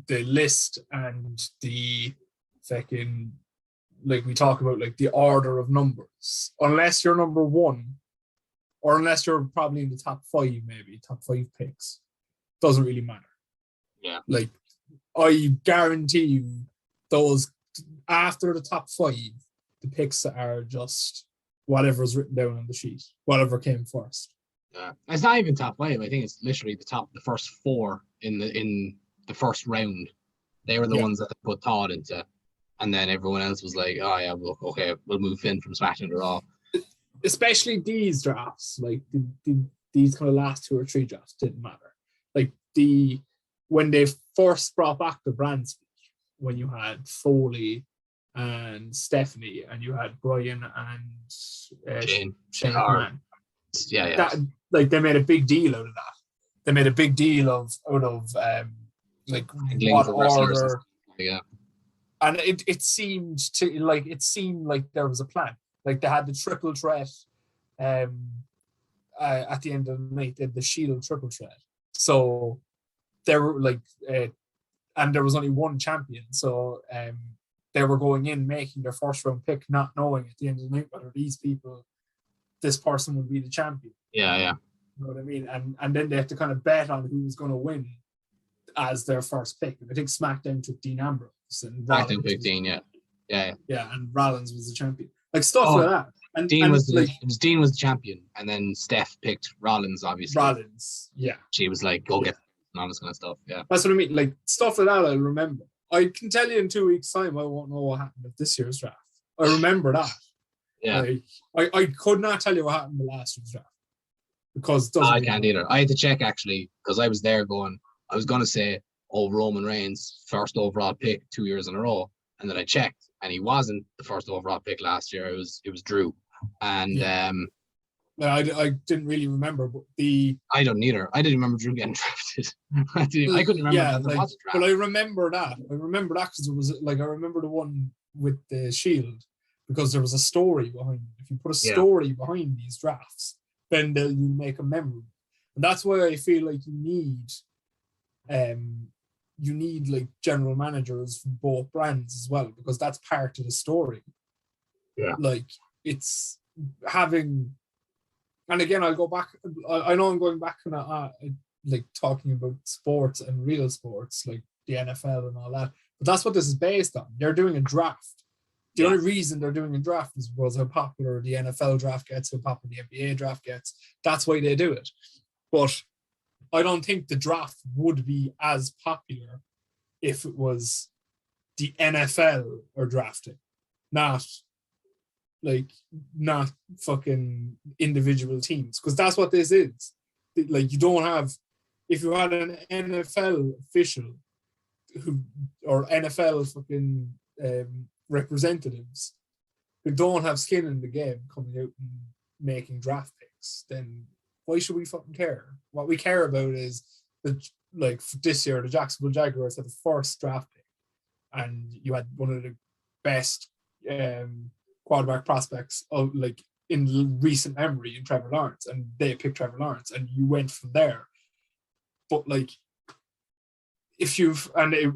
list and the fucking we talk about the order of numbers. Unless you're number one, or unless you're probably in the top 5 picks, doesn't really matter. Yeah. I guarantee you, those after the top 5, the picks are just whatever's written down on the sheet, whatever came first. It's not even top 5. I think it's literally the first 4 in the first round. They were the ones that put thought into, and then everyone else was like, "Oh yeah, well, okay, we'll move Finn from SmackDown to Raw." Especially these drafts, these kind of last 2 or 3 drafts didn't matter. like when they first brought back the brand split, when you had Foley and Stephanie, and you had Brian and Shane McMahon. Yeah. That, like, they made a big deal out of that. They made a big deal out of like what order. Yeah. And it seemed like there was a plan. Like, they had the triple threat at the end of the night, the Shield triple threat. So there were like and there was only one champion. So they were going in making their first round pick, not knowing at the end of the night whether this person would be the champion. Yeah. You know what I mean? And then they had to kind of bet on who was going to win as their first pick. I think SmackDown took Dean Ambrose, and SmackDown picked Dean, yeah, and Rollins was the champion. Like, stuff like that. And Dean was the champion, and then Steph picked Rollins, obviously. Rollins, yeah. She was like, go get and all this kind of stuff. Yeah. That's what I mean. Like, stuff like that I remember. I can tell you in 2 weeks' time I won't know what happened at this year's draft. I remember that. Yeah. Like, I could not tell you what happened in the last year's draft. Because it doesn't I can't either. I had to check, actually, because I was there going, I was going to say, Roman Reigns, first overall pick 2 years in a row. And then I checked, and he wasn't the first overall pick last year. It was Drew. And I didn't really remember, but I don't either. I didn't remember Drew getting drafted. I couldn't remember that there was a draft. But I remember that. Because it was like, I remember the one with the Shield, because there was a story behind it. If you put a story behind these drafts, then you make a memory. And that's why I feel like you need like general managers from both brands as well, because that's part of the story. Yeah. Like, it's having, and again, I'll go back. I know I'm going back and like talking about sports and real sports, like the NFL and all that, but that's what this is based on. They're doing a draft. The only reason they're doing a draft is because how popular the NFL draft gets, how popular the NBA draft gets. That's why they do it. But I don't think the draft would be as popular if it was the NFL are drafting, not fucking individual teams. Because that's what this is. Like, you don't have, if you had an NFL official or NFL fucking representatives who don't have skin in the game coming out and making draft picks, then why should we fucking care? What we care about is like for this year, the Jacksonville Jaguars had the first draft pick, and you had one of the best quarterback prospects of like in recent memory in Trevor Lawrence, and they picked Trevor Lawrence, and you went from there. But like, if you've, and it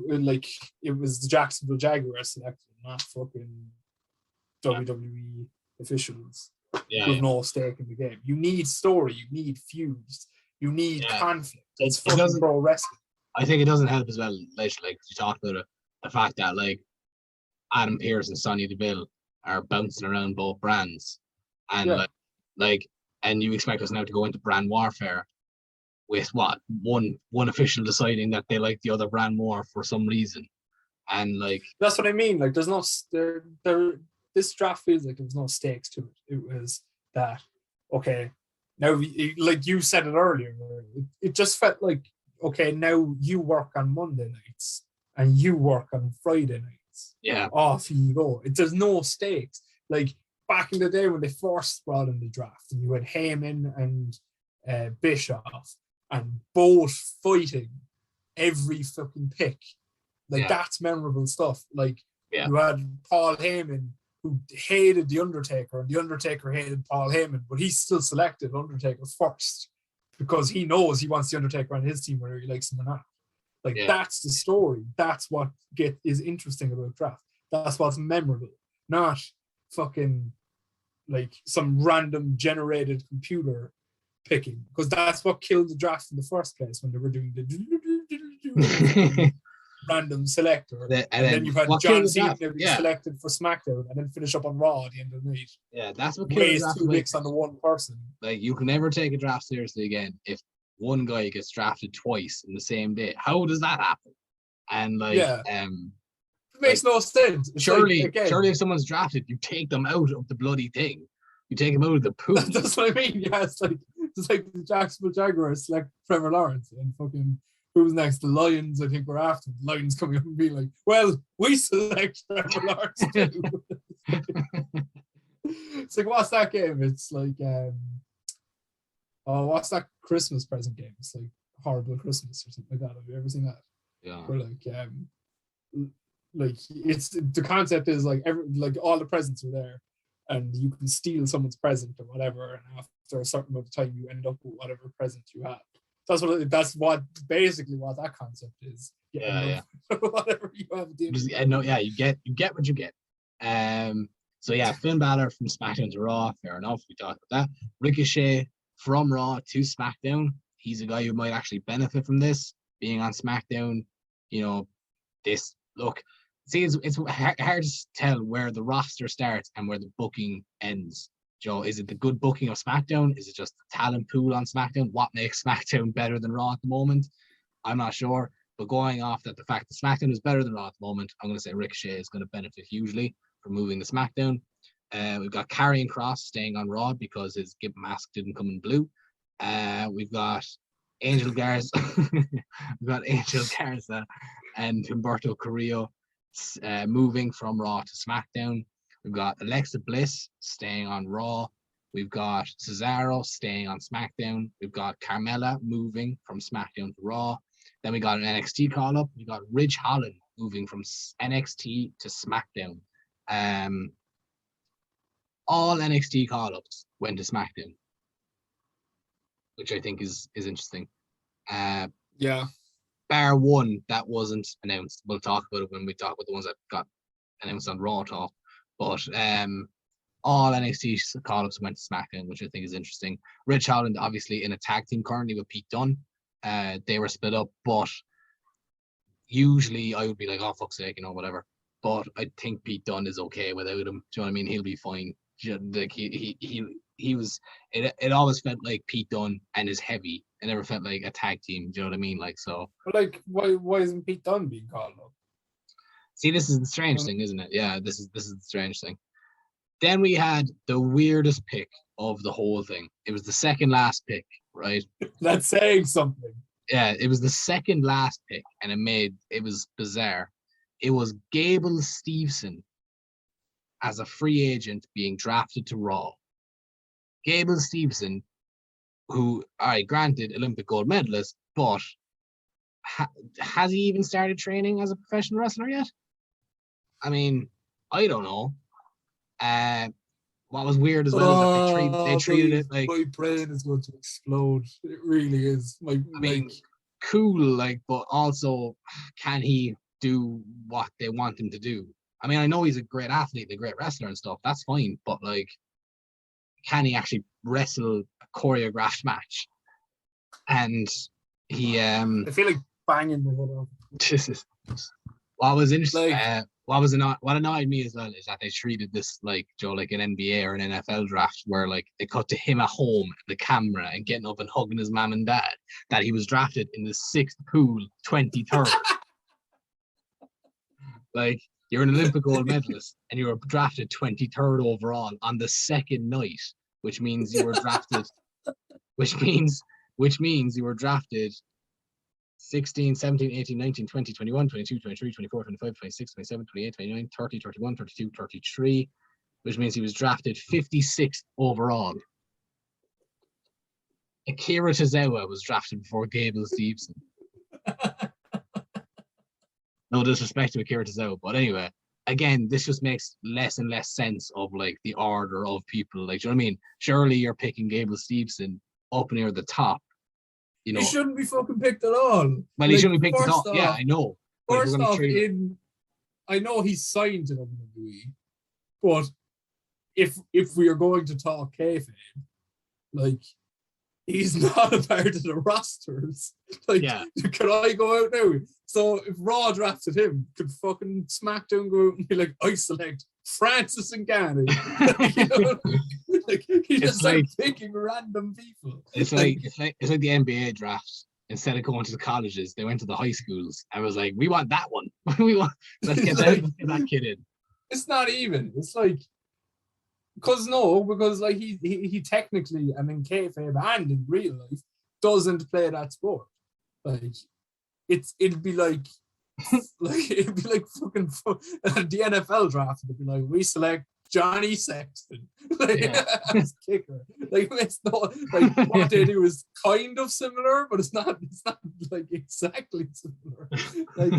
was the Jacksonville Jaguars selected, not fucking WWE officials with no stake in the game. You need story, you need feuds, you need conflict. It's fucking pro wrestling. I think it doesn't help as well, like you talked about the fact that like Adam Pearce and Sonya Deville are bouncing around both brands, and and you expect us now to go into brand warfare with what one official deciding that they like the other brand more for some reason, and like that's what I mean. Like, there's no this draft feels like there was no stakes to it. It was that okay. Now, like you said it earlier, it just felt like, okay, now you work on Monday nights and you work on Friday nights. Yeah. Off you go. There's no stakes. Like, back in the day when they first brought in the draft, and you had Heyman and Bischoff, and both fighting every fucking pick. Like, that's memorable stuff. Like, you had Paul Heyman, who hated The Undertaker, and The Undertaker hated Paul Heyman, but he still selected Undertaker first because he knows he wants The Undertaker on his team, whether he likes him or not. Like, that's the story. That's what is interesting about draft. That's what's memorable, not fucking like some random generated computer picking, because that's what killed the draft in the first place when they were doing the random selector, and then you've had John Cena be selected for SmackDown and then finish up on Raw at the end of the night. Yeah, that's what waste 2 weeks on the one person. Like, you can never take a draft seriously again if one guy gets drafted twice in the same day. How does that happen? And like, it makes no sense. Surely if someone's drafted, you take them out of the bloody thing. You take them out of the pool. That's what I mean. Yeah, it's like It's like the Jacksonville Jaguars select Trevor Lawrence and fucking who's next? The Lions, I think we're after. The Lions coming up and being like, well, we select Trevor Lawrence too. It's like, what's that game? It's like, what's that Christmas present game? It's like Horrible Christmas or something like that. Have you ever seen that? Yeah. Where like it's the concept is like all the presents are there, and you can steal someone's present or whatever, and after a certain amount of time, you end up with whatever present you have. That's what basically what that concept is. Yeah. Whatever you have. You get what you get. So yeah, Finn Balor from SmackDown to Raw. Fair enough. We talked about that. Ricochet from Raw to SmackDown. He's a guy who might actually benefit from this being on SmackDown. You know, it's hard to tell where the roster starts and where the booking ends. Joe, is it the good booking of SmackDown? Is it just the talent pool on SmackDown? What makes SmackDown better than Raw at the moment? I'm not sure. But going off that the fact that SmackDown is better than Raw at the moment, I'm going to say Ricochet is going to benefit hugely from moving to SmackDown. We've got Karrion Kross staying on Raw because his gimp mask didn't come in blue. We've got Angel Garza. We've got Angel Garza and Humberto Carrillo moving from Raw to SmackDown. We've got Alexa Bliss staying on Raw. We've got Cesaro staying on SmackDown. We've got Carmella moving from SmackDown to Raw. Then we got an NXT call-up. We got Ridge Holland moving from NXT to SmackDown. All NXT call-ups went to SmackDown, which I think is interesting. Yeah. Bar one that wasn't announced. We'll talk about it when we talk about the ones that got announced on Raw Talk. But all NXT call-ups went to SmackDown, which I think is interesting. Ridge Holland, obviously, in a tag team currently with Pete Dunne. They were split up, but usually I would be like, oh, fuck's sake, whatever. But I think Pete Dunne is okay without him. Do you know what I mean? He'll be fine. Like he was. It always felt like Pete Dunne and his heavy. It never felt like a tag team. Do you know what I mean? Like so. But like, why isn't Pete Dunne being called up? See, this is the strange thing, isn't it? Yeah, this is the strange thing. Then we had the weirdest pick of the whole thing. It was the second last pick, right? That's saying something. Yeah, it was the second last pick, and it was bizarre. It was Gable Steveson as a free agent being drafted to Raw. Gable Steveson, who, all right, granted, Olympic gold medalist, but has he even started training as a professional wrestler yet? I mean, I don't know. What was weird as well is that they treated it like my brain is going to explode. It really is. I mean, cool, like, but also, can he do what they want him to do? I mean, I know he's a great athlete, a great wrestler and stuff. That's fine, but like, can he actually wrestle a choreographed match? And he, I feel like banging the head off. Jesus. What was interesting, what annoyed me as well is that they treated this like Joe, like an NBA or an NFL draft, where like they cut to him at home, the camera, and getting up and hugging his mom and dad. That he was drafted in the 6th pool, 23rd. Like, you're an Olympic gold medalist, and you were drafted 23rd overall on the second night, which means you were drafted. which means you were drafted 16, 17, 18, 19, 20, 21, 22, 23, 24, 25, 26, 27, 28, 29, 30, 31, 32, 33, which means he was drafted 56th overall. Akira Tozawa was drafted before Gable Steveson. No disrespect to Akira Tozawa, but anyway, again, this just makes less and less sense of like the order of people. Like, do you know what I mean? Surely you're picking Gable Steveson up near the top. You know, he shouldn't be fucking picked at all. Well, like, he shouldn't be picked at all. Yeah, I know. First off, I know he's signed to WWE, but if we are going to talk kayfabe, like, he's not a part of the rosters. Like, yeah. Could I go out now? So if Raw drafted him, could fucking SmackDown go out and be like, I select Francis Ngannou? You know, like, he just like picking random people. It's like the NBA draft. Instead of going to the colleges, they went to the high schools. I was like, we want that one. Let's get that kid in. It's not even. It's like Because like he technically, and in kayfabe and in real life, doesn't play that sport. Like it'd be like fucking the NFL draft. It'd be like, we select Johnny Sexton as kicker. Like it's not like what they do is kind of similar, but it's not like exactly similar. Like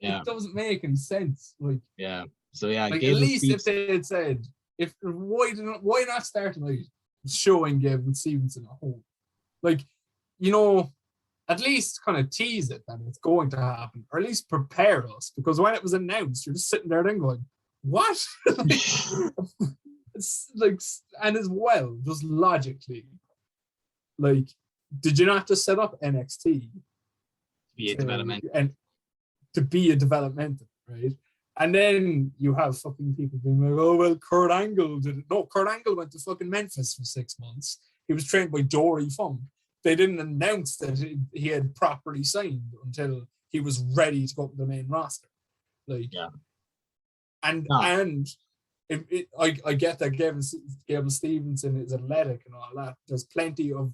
it doesn't make any sense. Like so like at least if they had said, why not start tonight showing Gable Stevenson at home? Like, at least kind of tease it that it's going to happen, or at least prepare us, because when it was announced, you're just sitting there then going, what? It's like, and as well, just logically, like, did you not just set up NXT to be a developmental, right? And then you have fucking people being like, oh, well, Kurt Angle did it. No, Kurt Angle went to fucking Memphis for 6 months. He was trained by Dory Funk. They didn't announce that he had properly signed until he was ready to go up to the main roster. Like, and I get that Gable Stevenson is athletic and all that. There's plenty of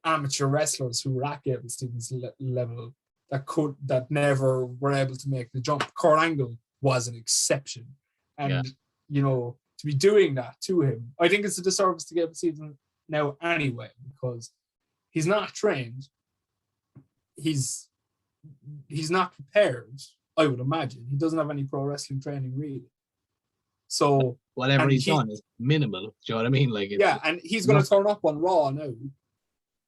amateur wrestlers who were at Gable Stevenson level that never were able to make the jump. Kurt Angle was an exception, and to be doing that to him, I think it's a disservice to Gable Stevenson now anyway, because he's not trained. He's not prepared, I would imagine. He doesn't have any pro wrestling training, really. So whatever he's done is minimal. Do you know what I mean? Like, and he's going to turn up on Raw now,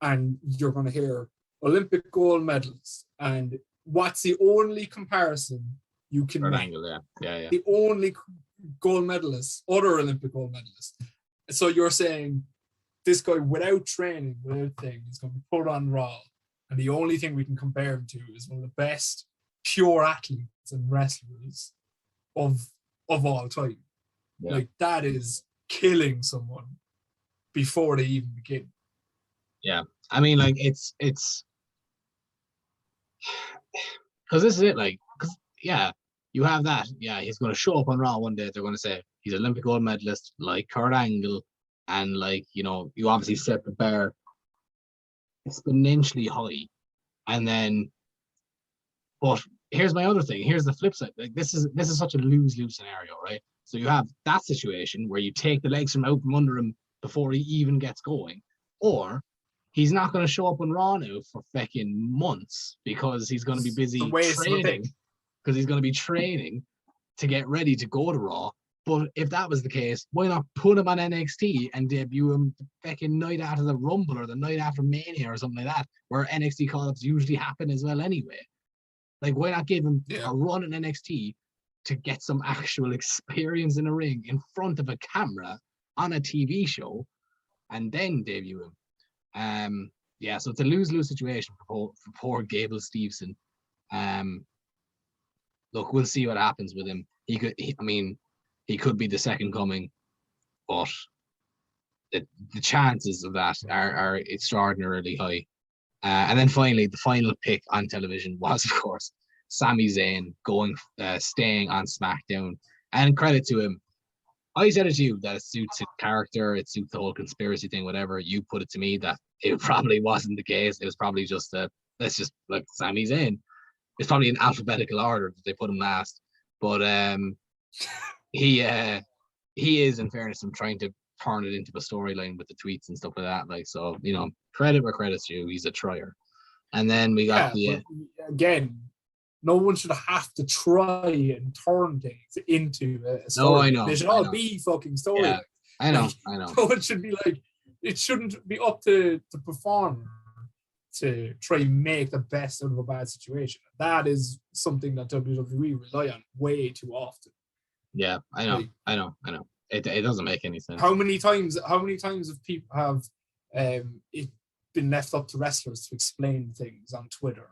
and you're going to hear Olympic gold medalist. And what's the only comparison you can make? Angle, The only gold medalist, other Olympic gold medalist. So you're saying this guy, without training, without thing, is going to be put on Raw, and the only thing we can compare him to is one of the best pure athletes and wrestlers of all time. Like, that is killing someone before they even begin. Yeah, I mean, like, it's because this is it. Like, because you have that. Yeah, he's going to show up on Raw one day. They're going to say he's Olympic gold medalist, like Kurt Angle. And like, you obviously set the bar exponentially high. And then, but here's my other thing. Here's the flip side. Like, this is such a lose-lose scenario, right? So you have that situation where you take the legs from out from under him before he even gets going, or he's not going to show up on Raw now for fucking months because he's going to be busy training. Because he's going to be training to get ready to go to Raw. But if that was the case, why not put him on NXT and debut him the fucking night after the Rumble or the night after Mania or something like that, where NXT call-ups usually happen as well anyway? Like, why not give him a run in NXT to get some actual experience in a ring in front of a camera on a TV show and then debut him? So it's a lose-lose situation for poor Gable Stevenson. Look, we'll see what happens with him. He could be the second coming, but the chances of that are extraordinarily high. And then finally, the final pick on television was, of course, Sami Zayn staying on SmackDown. And credit to him. I said it to you that it suits his character, it suits the whole conspiracy thing, whatever. You put it to me that it probably wasn't the case. It was probably just let's just like Sami Zayn. It's probably in alphabetical order that they put him last. But he is, in fairness, I'm trying to turn it into a storyline with the tweets and stuff like that. Like, so, credit where credit's due. He's a trier. And then we got again, no one should have to try and turn things into a story. No, I know. They should all be fucking storylines. Yeah, I know. So it should be like, it shouldn't be up to the performer to try and make the best out of a bad situation. That is something that WWE rely on way too often. Yeah, I know. It doesn't make any sense. How many times have people have it been left up to wrestlers to explain things on Twitter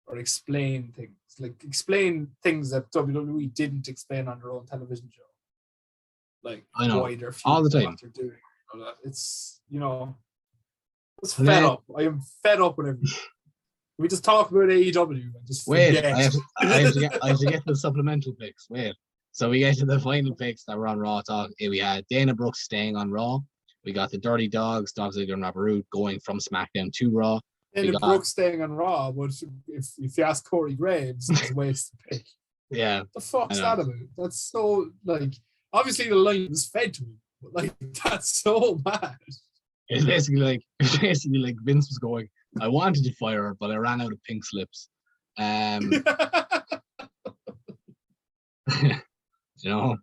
or explain things that WWE didn't explain on their own television show? Like, I know, why they're all the time. what they're doing. It's it's fed up. I am fed up with everything. We just talk about AEW and just wait. forget. I have to get the supplemental picks. Wait. So we get to the final picks that were on Raw Talk. We had Dana Brooks staying on Raw. We got the Dirty Dogs, Dogs Ziggler and Robert Roode, going from SmackDown to Raw. Dana Brooks staying on Raw, but if you ask Corey Graves, it's a waste of pick. Yeah. The fuck's that about? That's so, like, obviously the line was fed to him, but, like, that's so bad. It's basically like Vince was going, I wanted to fire her, but I ran out of pink slips. You know,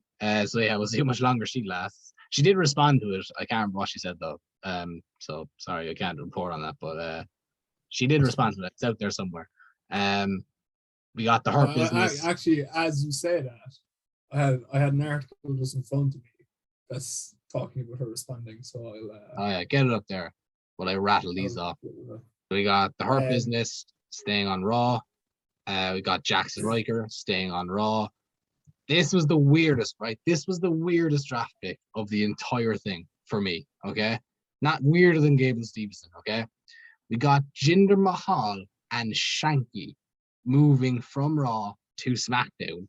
so yeah, we'll see how much longer she lasts. She did respond to it. I can't remember what she said though. So sorry, I can't report on that, but she did respond to it. It's out there somewhere. We got the Hurt Business. Actually, as you say that, I had an article just in front of me that's talking about her responding. So I'll. Oh yeah, get it up there. While I rattle these off. We got the Hurt Business staying on Raw. We got Jackson Riker staying on Raw. This was the weirdest, right? This was the weirdest draft pick of the entire thing for me, okay? Not weirder than Gable Stevenson, okay? We got Jinder Mahal and Shanky moving from Raw to SmackDown.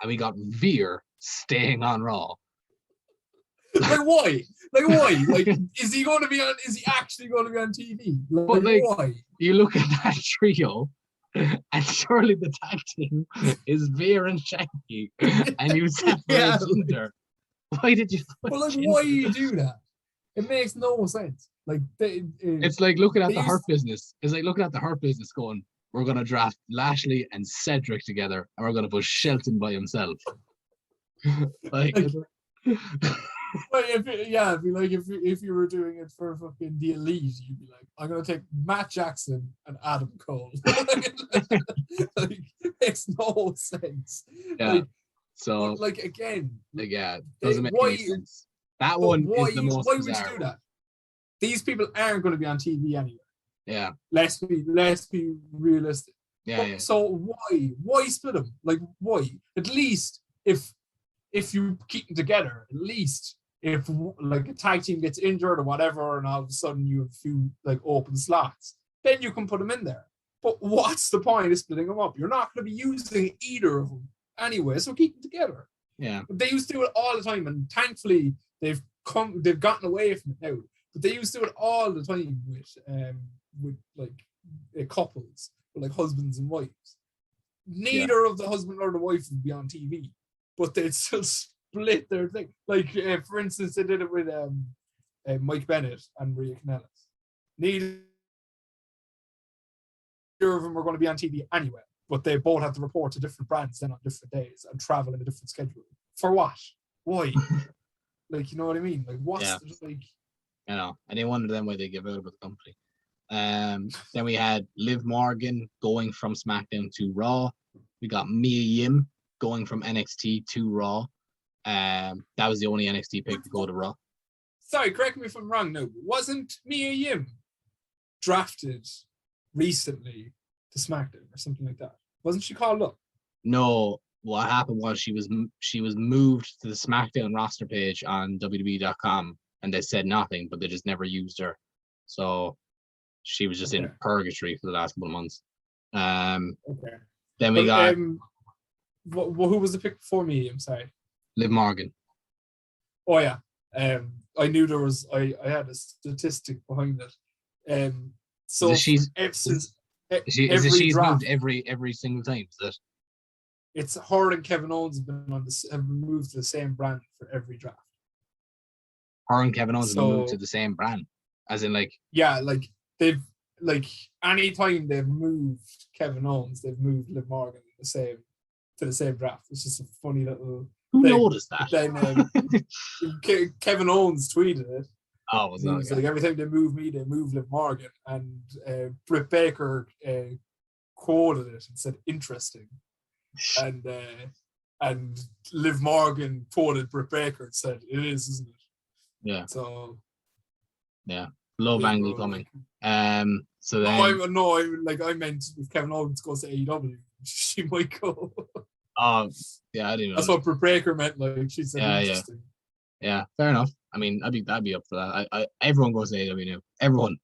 And we got Veer staying on Raw. Like, why? Like, why? Like, is he actually going to be on TV? Like, why? You look at that trio, and surely the tag team is Veer and Shanky, and you separate Jinder. Why did you? Why do you do that? It makes no sense. Like, it's like looking at the Hurt Business. It's like looking at the Hurt Business, going, "We're gonna draft Lashley and Cedric together, and we're gonna put Shelton by himself." If you were doing it for fucking the Elite, you'd be like, I'm gonna take Matt Jackson and Adam Cole. Like, it makes no sense. Yeah. Doesn't make any sense. That one is the most Why bizarre. would you do that? These people aren't going to be on TV anyway. Yeah. Let's be realistic. Yeah. So why split them? Like, why? At least if you keep them together, at least if like a tag team gets injured or whatever, and all of a sudden you have a few like open slots, then you can put them in there. But what's the point of splitting them up? You're not going to be using either of them anyway, so keep them together. Yeah. They used to do it all the time, and thankfully they've gotten away from it now. But they used to do it all the time with like couples, with like husbands and wives. Neither of the husband or the wife would be on TV, but they'd still split their thing. Like, for instance, they did it with Mike Bennett and Rhea Kanellis. Neither of them were going to be on TV anyway, but they both have to report to different brands then on different days and travel in a different schedule. For what? Why? Like, you know what I mean? Like, what's like? You know, and they wonder then why they give out of the company. Then we had Liv Morgan going from SmackDown to Raw. We got Mia Yim going from NXT to Raw. That was the only NXT pick to go to Raw. Sorry, correct me if I'm wrong. No, wasn't Mia Yim drafted recently to SmackDown or something like that? Wasn't she called up? No, what happened was she was moved to the SmackDown roster page on WWE.com, and they said nothing, but they just never used her. So she was just in purgatory for the last couple of months. Okay. Then we got who was the pick before me? I'm sorry. Liv Morgan. Oh yeah. I knew there was. I had a statistic behind it. So she's moved every single time. Is it? It's her and Kevin Owens have moved to the same brand for every draft. Her and Kevin Owens have moved to the same brand, as in like. Yeah, like they've anytime they've moved Kevin Owens, they've moved Liv Morgan to the same draft. It's just a funny little. Who noticed that? Then Kevin Owens tweeted it. Oh, was that? Like, every time they move me, they move Liv Morgan, and Britt Baker quoted it and said interesting, and Liv Morgan quoted Britt Baker and said it is, isn't it? Yeah. So. Yeah. Low angle coming. So then. I meant if Kevin Owens goes to AEW, she might go. Oh, yeah, I didn't know. That's what Britt Baker meant. Like, she said, interesting. Yeah, fair enough. I mean, I'd be up for that. Everyone goes to AEW now. Everyone.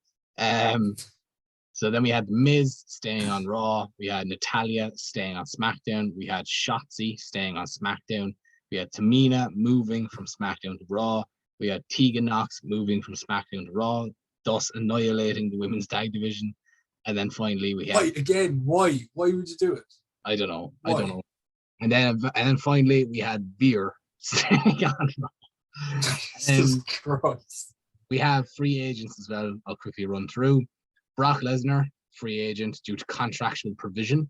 So then we had Miz staying on Raw. We had Natalya staying on SmackDown. We had Shotzi staying on SmackDown. We had Tamina moving from SmackDown to Raw. We had Tegan Nox moving from SmackDown to Raw, thus annihilating the women's tag division. And then finally we had... Why, again? Why? Why would you do it? I don't know. Why? I don't know. And then finally we had Veer staying on Raw. Jesus Christ. We have free agents as well. I'll quickly run through. Brock Lesnar, free agent due to contractual provision.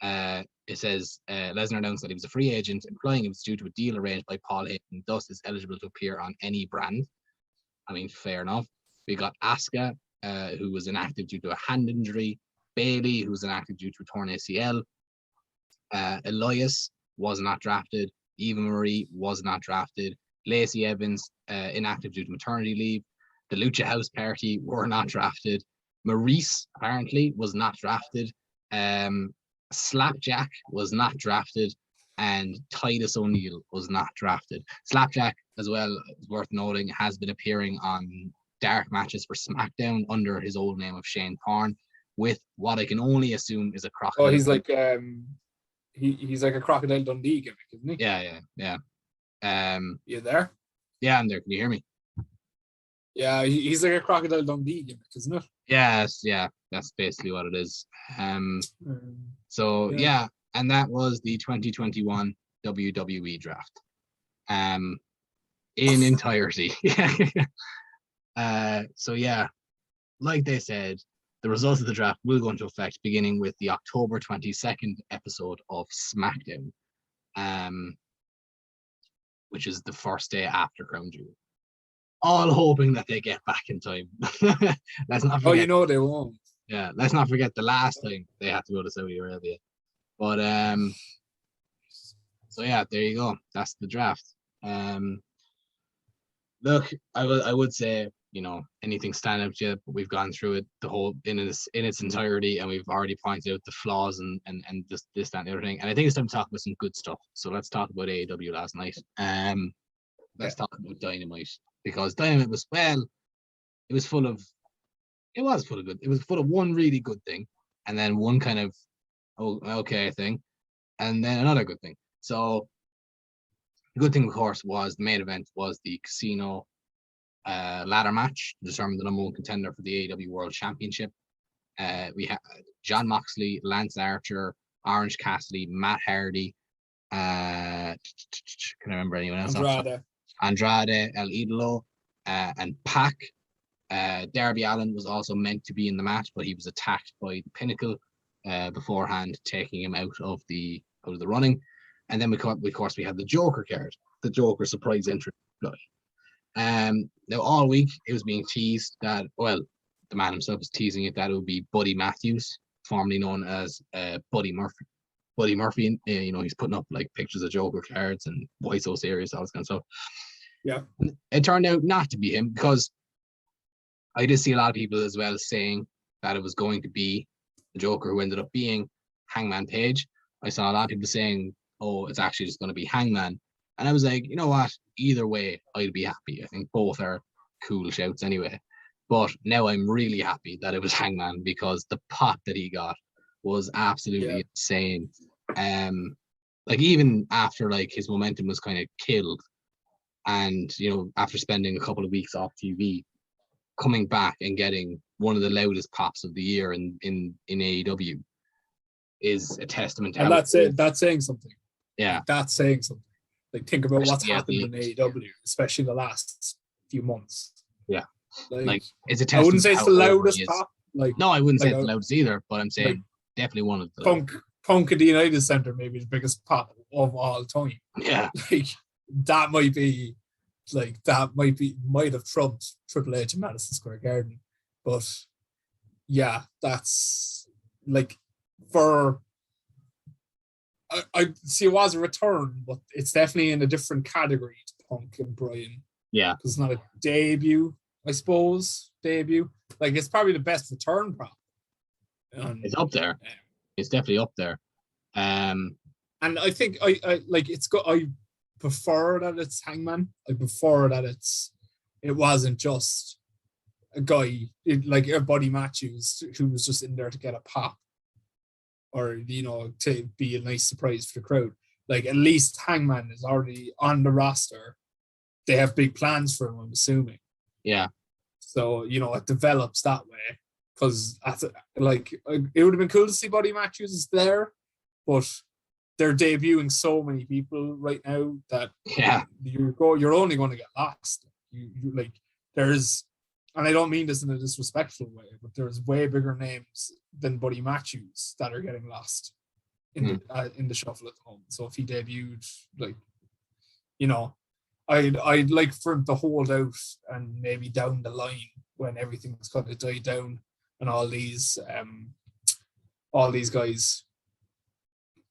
It says Lesnar announced that he was a free agent, implying it was due to a deal arranged by Paul Heyman, thus is eligible to appear on any brand. I mean, fair enough. We got Asuka, who was inactive due to a hand injury. Bayley, who was inactive due to a torn ACL. Elias was not drafted. Eva Marie was not drafted. Lacey Evans, inactive due to maternity leave. The Lucha House Party were not drafted. Maurice, apparently, was not drafted. Slapjack was not drafted. And Titus O'Neil was not drafted. Slapjack, as well, worth noting, has been appearing on dark matches for SmackDown under his old name of Shane Thorne, with what I can only assume is a crocodile. Oh, he's like he's like a Crocodile Dundee gimmick, isn't he? Yeah. You there? Yeah, I'm there. Can you hear me? Yeah, he's like a Crocodile Dundee gimmick, isn't it? Yes, yeah, that's basically what it is. So yeah, and that was the 2021 WWE Draft. In entirety. So yeah, like they said, the results of the draft will go into effect beginning with the October 22nd episode of SmackDown, which is the first day after Crown Jewel. All hoping that they get back in time. Let's not forget. Oh, you know they won't. Yeah, let's not forget the last time they had to go to Saudi Arabia. But so yeah, there you go. That's the draft. Look, I would say, you know, anything stand out to you, but we've gone through it the whole in its entirety, and we've already pointed out the flaws and this, that, and the other thing. And I think it's time to talk about some good stuff. So let's talk about AEW last night. Let's talk about Dynamite, because Dynamite was, well, it was full of good. It was full of one really good thing, and then one kind of okay thing, and then another good thing. So the good thing, of course, was the main event was the Casino ladder match to determine the number one contender for the AEW World Championship. We had Jon Moxley, Lance Archer, Orange Cassidy, Matt Hardy. Can I remember anyone else? Andrade, El Idolo, and Pac. Darby Allin was also meant to be in the match, but he was attacked by the Pinnacle beforehand, taking him out of the running. And then of course we had the Joker card, the Joker surprise entrance guy. Now all week it was being teased that, well, the man himself was teasing it, that it would be Buddy Matthews, formerly known as Buddy Murphy. Buddy Murphy, you know, he's putting up like pictures of Joker cards and why so serious, all this kind of stuff. Yeah. It turned out not to be him, because I did see a lot of people as well saying that it was going to be the Joker, who ended up being Hangman Page. I saw a lot of people saying, oh, it's actually just going to be Hangman. And I was like, you know what? Either way, I'd be happy. I think both are cool shouts anyway. But now I'm really happy that it was Hangman, because the pop that he got was absolutely insane. Like even after like his momentum was kind of killed, and you know, after spending a couple of weeks off TV, coming back and getting one of the loudest pops of the year in AEW is a testament to. And that's it. That's saying something. Yeah, that's saying something. Like, think about what's happened in AEW, especially the last few months. Yeah, like it's a testament. I wouldn't say it's the loudest pop. Like, no, I wouldn't say it's the loudest either. But I'm saying definitely one of the Punk at the United Center, maybe the biggest pop of all time. Yeah, like that might have trumped Triple H in Madison Square Garden. But yeah, that's like, for I see it was a return, but it's definitely in a different category to Punk and Bryan. Yeah, because it's not a debut, I suppose. Like, it's probably the best return prop. It's up there. It's definitely up there. And I think I like, it's got. I prefer that it's Hangman. I prefer that it wasn't just a guy like a Buddy Matthews who was just in there to get a pop, or to be a nice surprise for the crowd. Like at least Hangman is already on the roster. They have big plans for him, I'm assuming. Yeah. So it develops that way. Because like it would have been cool to see Buddy Matthews there, but they're debuting so many people right now that you're only going to get lost. You like there's, and I don't mean this in a disrespectful way, but there's way bigger names than Buddy Matthews that are getting lost in the shuffle at the moment. So if he debuted, like, I'd like for him to hold out, and maybe down the line when everything's kind of died down and all these guys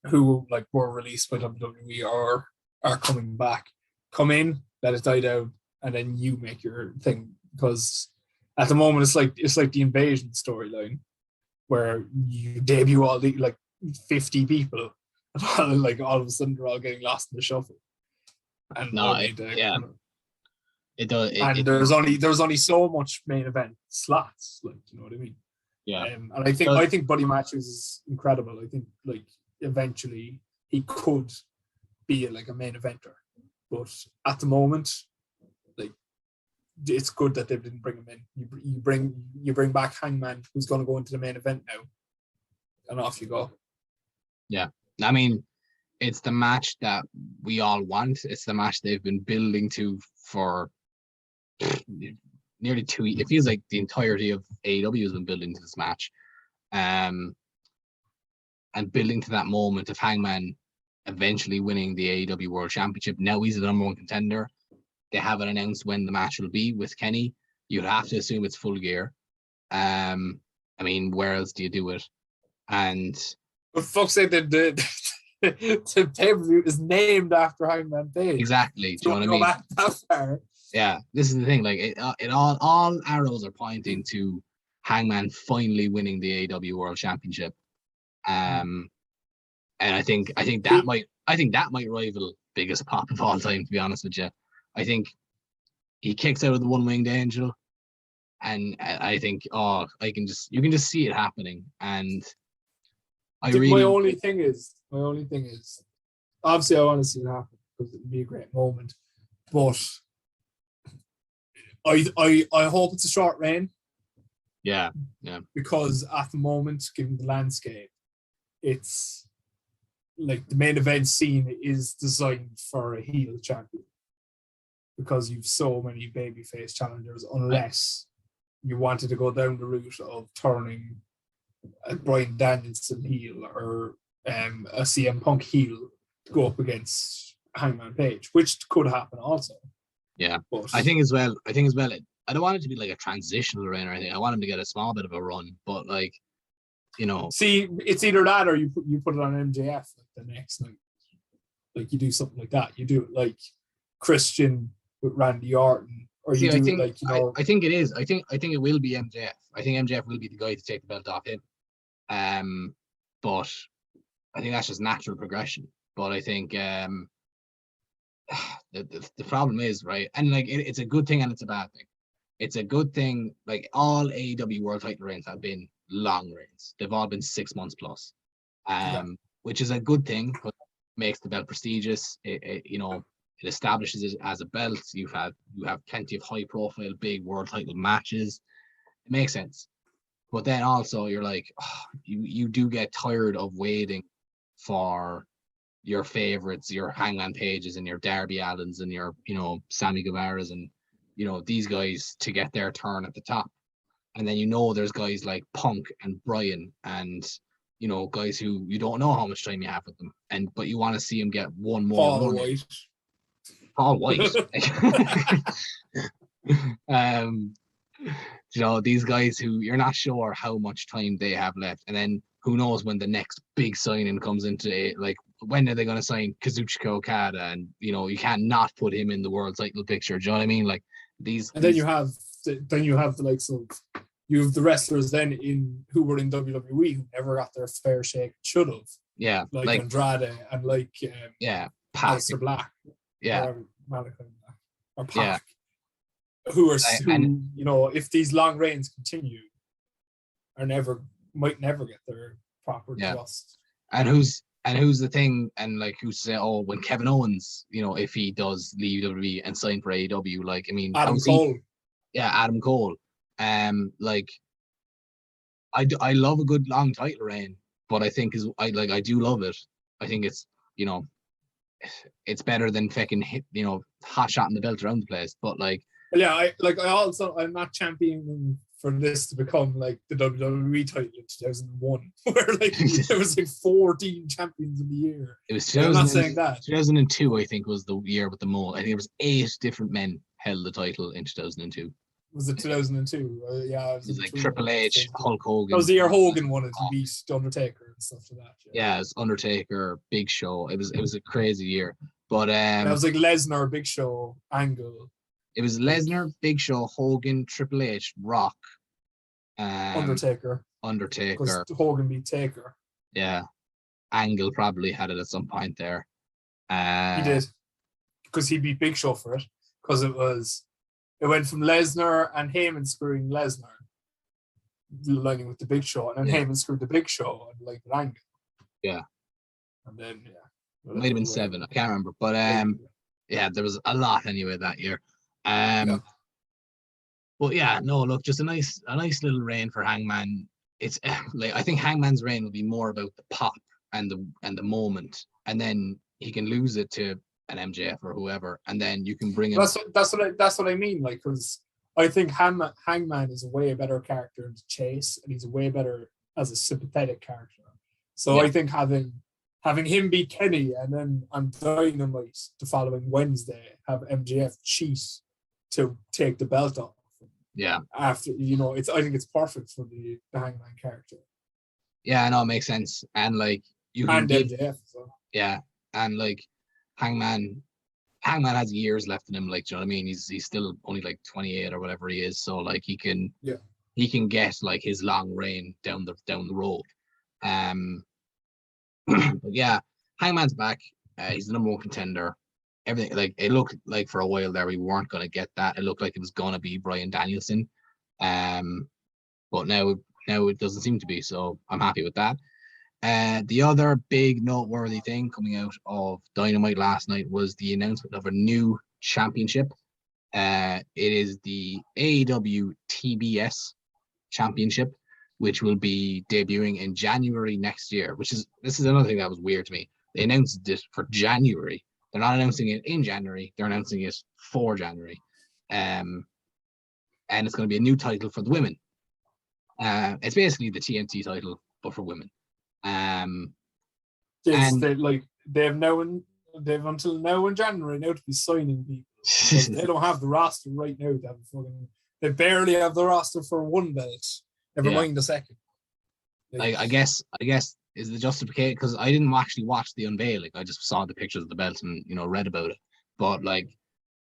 who like were released by WWE or are coming back, come in, let it die down, and then you make your thing. Because at the moment it's like the Invasion storyline where you debut all the like 50 people and like all of a sudden they're all getting lost in the shuffle. And it does. There's only so much main event slots, like, you know what I mean? Yeah. And I think Buddy Matthews is incredible. I think like eventually he could be like a main eventer, but at the moment, like, it's good that they didn't bring him in. You bring back Hangman, who's going to go into the main event now, and off you go. Yeah, I mean, it's the match that we all want. It's the match they've been building to for nearly 2 years. It feels like the entirety of AEW has been building to this match, and building to that moment of Hangman eventually winning the AEW World Championship. Now he's the number one contender. They haven't announced when the match will be with Kenny. You'd have to assume it's Full Gear. I mean, where else do you do it? And but fuck's sake, the pay-per-view is named after Hangman Page. Exactly. Do you know what I mean? That far. Yeah, this is the thing. Like, it all arrows are pointing to Hangman finally winning the AEW World Championship. And I think that might rival biggest pop of all time, to be honest with you. I think he kicks out of the one-winged angel, and I think you can just see it happening. And my only thing is obviously I want to see it happen because it would be a great moment, but I hope it's a short reign. Yeah. Because at the moment, given the landscape, it's like the main event scene is designed for a heel champion, because you've so many babyface challengers, unless you wanted to go down the route of turning a Bryan Danielson heel or a CM Punk heel to go up against Hangman Page, which could happen also. Yeah, but I think as well. I don't want it to be like a transitional reign or anything. I want him to get a small bit of a run, but like, see, it's either that or you put it on MJF like the next night. Like you do something like that. You do it like Christian with Randy Orton, or you do it like, I think it is. I think it will be MJF. I think MJF will be the guy to take the belt off him. But I think that's just natural progression. But I think the problem is, right, and like it's a good thing and it's a bad thing. It's a good thing, like all AEW World Title reigns have been long reigns. They've all been 6 months plus, which is a good thing because it makes the belt prestigious. It establishes it as a belt. You have plenty of high profile big world title matches. It makes sense. But then also you're like, you do get tired of waiting for your favorites, your Hangman Pages and your Darby Allins and your, Sammy Guevara's and, these guys to get their turn at the top. And then, there's guys like Punk and Bryan and, guys who you don't know how much time you have with them. But you want to see them get one more run. Paul White. These guys who you're not sure how much time they have left, and then who knows when the next big signing comes into it. Like, when are they going to sign Kazuchika Okada? And you can't not put him in the world title picture. Do you know what I mean? Like these. And then you have the likes of the wrestlers then who were in WWE who never got their fair shake, should have. Yeah, like Andrade and Pac. Aleister Black. Yeah, Malachi Black or Pac. who are and you know, if these long reigns continue, might never get their proper trust. And who's the thing, and like who's say, oh, when Kevin Owens, you know, if he does leave WWE and sign for AEW, like, I mean, Adam Cole. Adam Cole. Like, I love a good long title reign, but I think I do love it. I think it's, you know, it's better than fucking you know, hot shotting the belt around the place. But like, yeah, I'm not championing for this to become like the WWE title in 2001, where like there was like 14 champions in the year. It was I'm not saying that. 2002, I think, was the year with the most. I think there was 8 different men held the title in 2002. Was it 2002? Yeah, it was like Triple H, Hulk Hogan. That was the year Hogan won it. He beat Undertaker and stuff like that. Yeah, it was Undertaker, Big Show. It was a crazy year. But that was like Lesnar, Big Show, Angle. It was Lesnar, Big Show, Hogan, Triple H, Rock, Undertaker. Because Hogan beat Taker. Yeah, Angle probably had it at some point there. He did, because he beat Big Show for it. Because it went from Lesnar and Heyman screwing Lesnar, lining with the Big Show, and then Heyman screwed the Big Show and like the Angle. Yeah. And then it might have been 7. I can't remember, but yeah, there was a lot anyway that year. But yeah, no, look, just a nice little reign for Hangman. It's like, I think Hangman's reign will be more about the pop and the moment, and then he can lose it to an MJF or whoever, and then you can bring him. That's what I mean. Like, because I think Hangman is a way better character to chase, and he's a way better as a sympathetic character. So I think having him beat Kenny, and then on Dynamite the following Wednesday have MJF cheat to take the belt off. Yeah. After, you know, I think it's perfect for the Hangman character. Yeah, no, it makes sense. And like you can give MJF. So. Yeah, and like Hangman has years left in him. Like, do you know what I mean? He's still only like 28 or whatever he is. So like he can get like his long reign down the road. But yeah, Hangman's back. He's the number 1 contender. Everything, like, it looked like for a while there we weren't going to get that. It looked like it was going to be Bryan Danielson, but now it doesn't seem to be. So I'm happy with that. The other big noteworthy thing coming out of Dynamite last night was the announcement of a new championship. It is the AEW TBS Championship, which will be debuting in January next year. This is another thing that was weird to me. They announced this for January. They're not announcing it in January. They're announcing it for January. And it's going to be a new title for the women. It's basically the TNT title, but for women. They have until now in January now to be signing people. They don't have the roster right now to have they barely have the roster for 1 belt. Never mind the second. I guess is the justification, because I didn't actually watch the unveiling. I just saw the pictures of the belt and, you know, read about it. But like,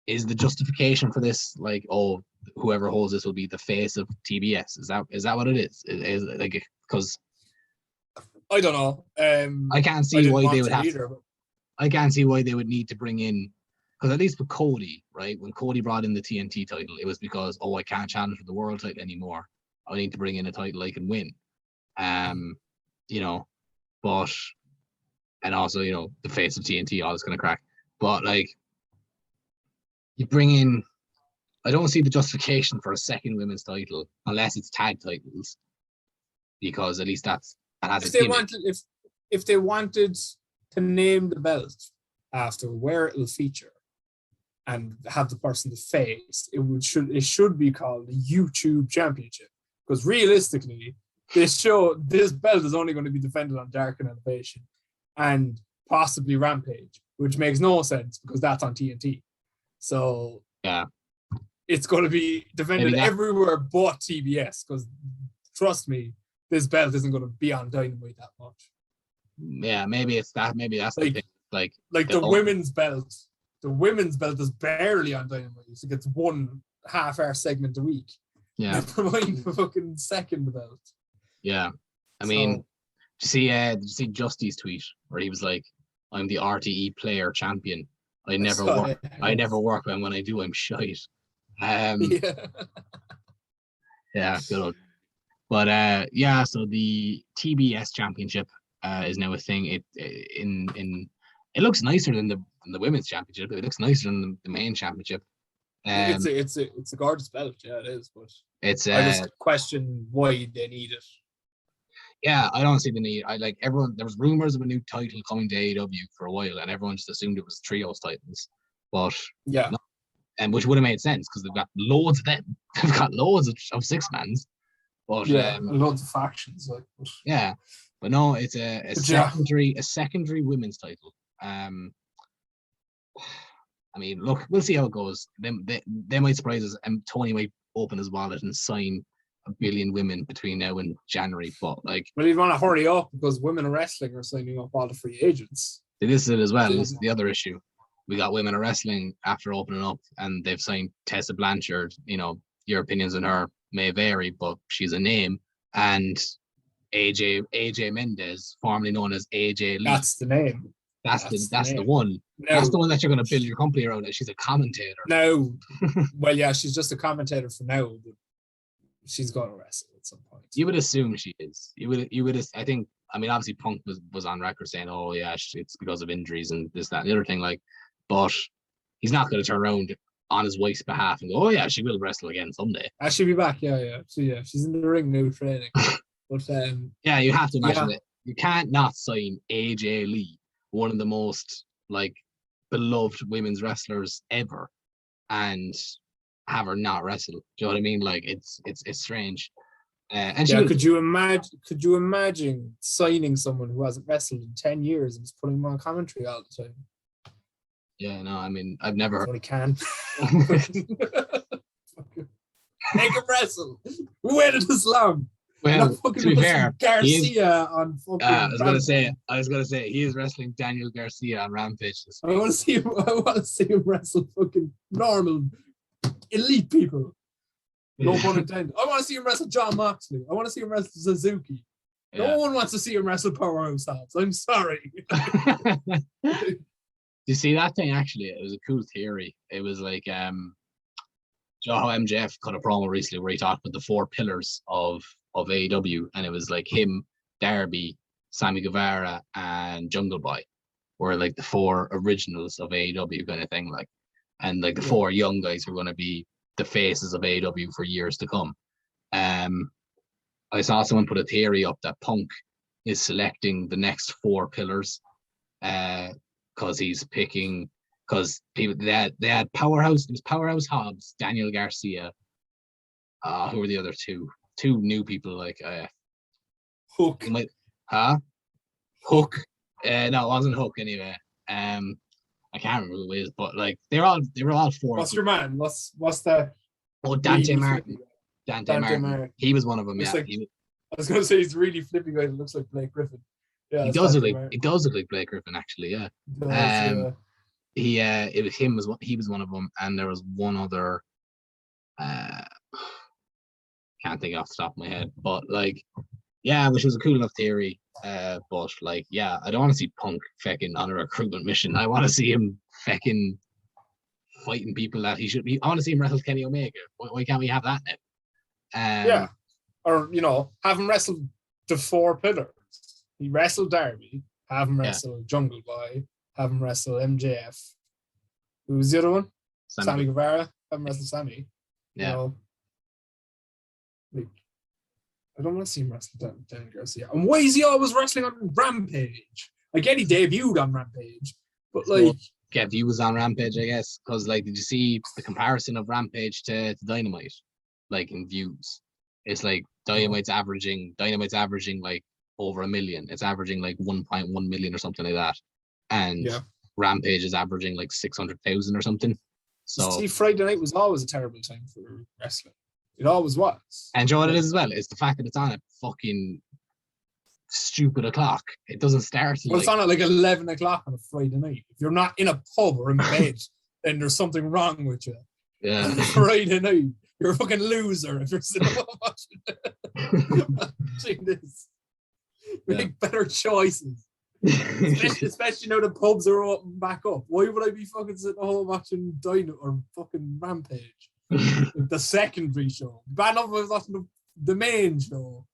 is the justification for this like, oh, whoever holds this will be the face of TBS? Is that what it is? Is like, because I don't know. I can't see why they would have. I can't see why they would need to bring in, because at least with Cody, right? When Cody brought in the TNT title, it was because, oh, I can't challenge for the world title anymore. I need to bring in a title I can win. You know, but, and also, you know, the face of TNT, all this kind of crack. But like, you bring in, I don't see the justification for a second women's title unless it's tag titles, because at least that has a gimmick. If they wanted to name the belt after where it will feature and have the person to face, it should be called the YouTube Championship, because realistically, this belt is only going to be defended on Dark and Elevation and possibly Rampage, which makes no sense because that's on TNT. So yeah, it's going to be defended everywhere but TBS, because trust me, this belt isn't going to be on Dynamite that much. Yeah, maybe it's that. Maybe that's like, the thing. Like the women's belt. The women's belt is barely on Dynamite. It gets 1 half-hour segment a week. Yeah. Never mind the fucking second belt. Yeah. I mean, did you see Justy's tweet where he was like, I'm the RTE player champion. I never work, and when I do, I'm shite. Yeah. Yeah, good one. But so the TBS Championship is now a thing. It looks nicer than the women's championship. It looks nicer than the main championship. It's a gorgeous belt, yeah, it is. But it's I just question why they need it. Yeah, I don't see the need. I like everyone. There was rumors of a new title coming to AEW for a while, and everyone just assumed it was trios titles. But yeah, no, and which would have made sense because they've got loads of them. They've got loads of six mans. But loads of factions. Like, yeah, but no, it's a secondary women's title. I mean, look, we'll see how it goes. They might surprise us, and Tony might open his wallet and sign 1 billion women between now and January. But like, well, you want to hurry up because women in wrestling are signing up all the free agents. This is it as well. This is the other issue. We got women in wrestling after opening up, and they've signed Tessa Blanchard. You know, your opinions on her may vary, but she's a name. And AJ Mendez, formerly known as AJ Lee. That's the name. That's the one. No. That's the one that you're going to build your company around. She's a commentator. No. Well, yeah, she's just a commentator for now, but she's going to wrestle at some point. You would assume she is. You would. I think. I mean, obviously, Punk was on record saying, "Oh yeah, it's because of injuries and this, that, and the other thing." Like, but he's not going to turn around on his wife's behalf and go, "Oh yeah, she will wrestle again someday." She'll be back. Yeah. So yeah, she's in the ring now training. But yeah, you have to imagine it. You can't not sign AJ Lee, one of the most like beloved women's wrestlers ever, and have her not wrestle. Do you know what I mean? Like it's strange. And could you imagine signing someone who hasn't wrestled in 10 years and just putting them on commentary all the time? Yeah, no, I mean, I've never heard. Can. Make him wrestle. We waited this long. Well, to be fair, Garcia on fucking I was gonna say he is wrestling Daniel Garcia on Rampage this week. I want to see him wrestle fucking normal elite people. No pun intended. I want to see him wrestle John Moxley. I want to see him wrestle Suzuki. Yeah. No one wants to see him wrestle Powerhouse Hobbs. I'm sorry. You see that thing? Actually, it was a cool theory. It was like, you know how MJF cut a promo recently where he talked about the 4 pillars of AEW, and it was like him, Darby, Sammy Guevara, and Jungle Boy were like the 4 originals of AEW kind of thing, like, and like the 4 young guys who are going to be the faces of AEW for years to come. I saw someone put a theory up that Punk is selecting the next 4 pillars because he's picking, because people they had Powerhouse, it was Powerhouse Hobbs, Daniel Garcia, who were the other two new people, like Hook. Hook. No, it wasn't Hook anyway. I can't remember who it is, but like they were all 4. What's your man? What's the? Oh, Dante Martin. Dante Martin. He was one of them. Yeah. Like, I was going to say he's really flippy guy that looks like Blake Griffin. Yeah, he does look like Blake Griffin actually. Yeah. It was him. He was one of them, and there was one other. Can't think off the top of my head, but like, yeah, which was a cool enough theory. But like, yeah, I don't want to see Punk fecking on a recruitment mission. I want to see him fecking fighting people that he should be. I want to see him wrestle Kenny Omega. Why can't we have that now? Yeah, or have him wrestle the 4 pillars. He wrestled Darby. Have him wrestle Jungle Boy. Have him wrestle MJF. Who was the other one? Sammy Guevara. Have him wrestle Sammy. Yeah. Like, I don't want to see him wrestle Dan Garcia. And why is he always wrestling on Rampage? I get he debuted on Rampage, but like get views on Rampage, I guess, because like, did you see the comparison of Rampage to Dynamite? Like in views, it's like Dynamite's averaging like over 1 million. It's averaging like 1.1 million or something like that, and Rampage is averaging like 600,000 or something. So see, Friday night was always a terrible time for wrestling. It always was. And you know what it is as well? It's the fact that it's on at fucking stupid o'clock. It doesn't start. It's on at like 11 o'clock on a Friday night. If you're not in a pub or in bed, then there's something wrong with you. Yeah. Friday night, you're a fucking loser if you're sitting watching this. Make better choices. Especially now the pubs are open back up. Why would I be fucking sitting at home watching Dynamite or fucking Rampage? The secondary show. Bad enough was not the main show.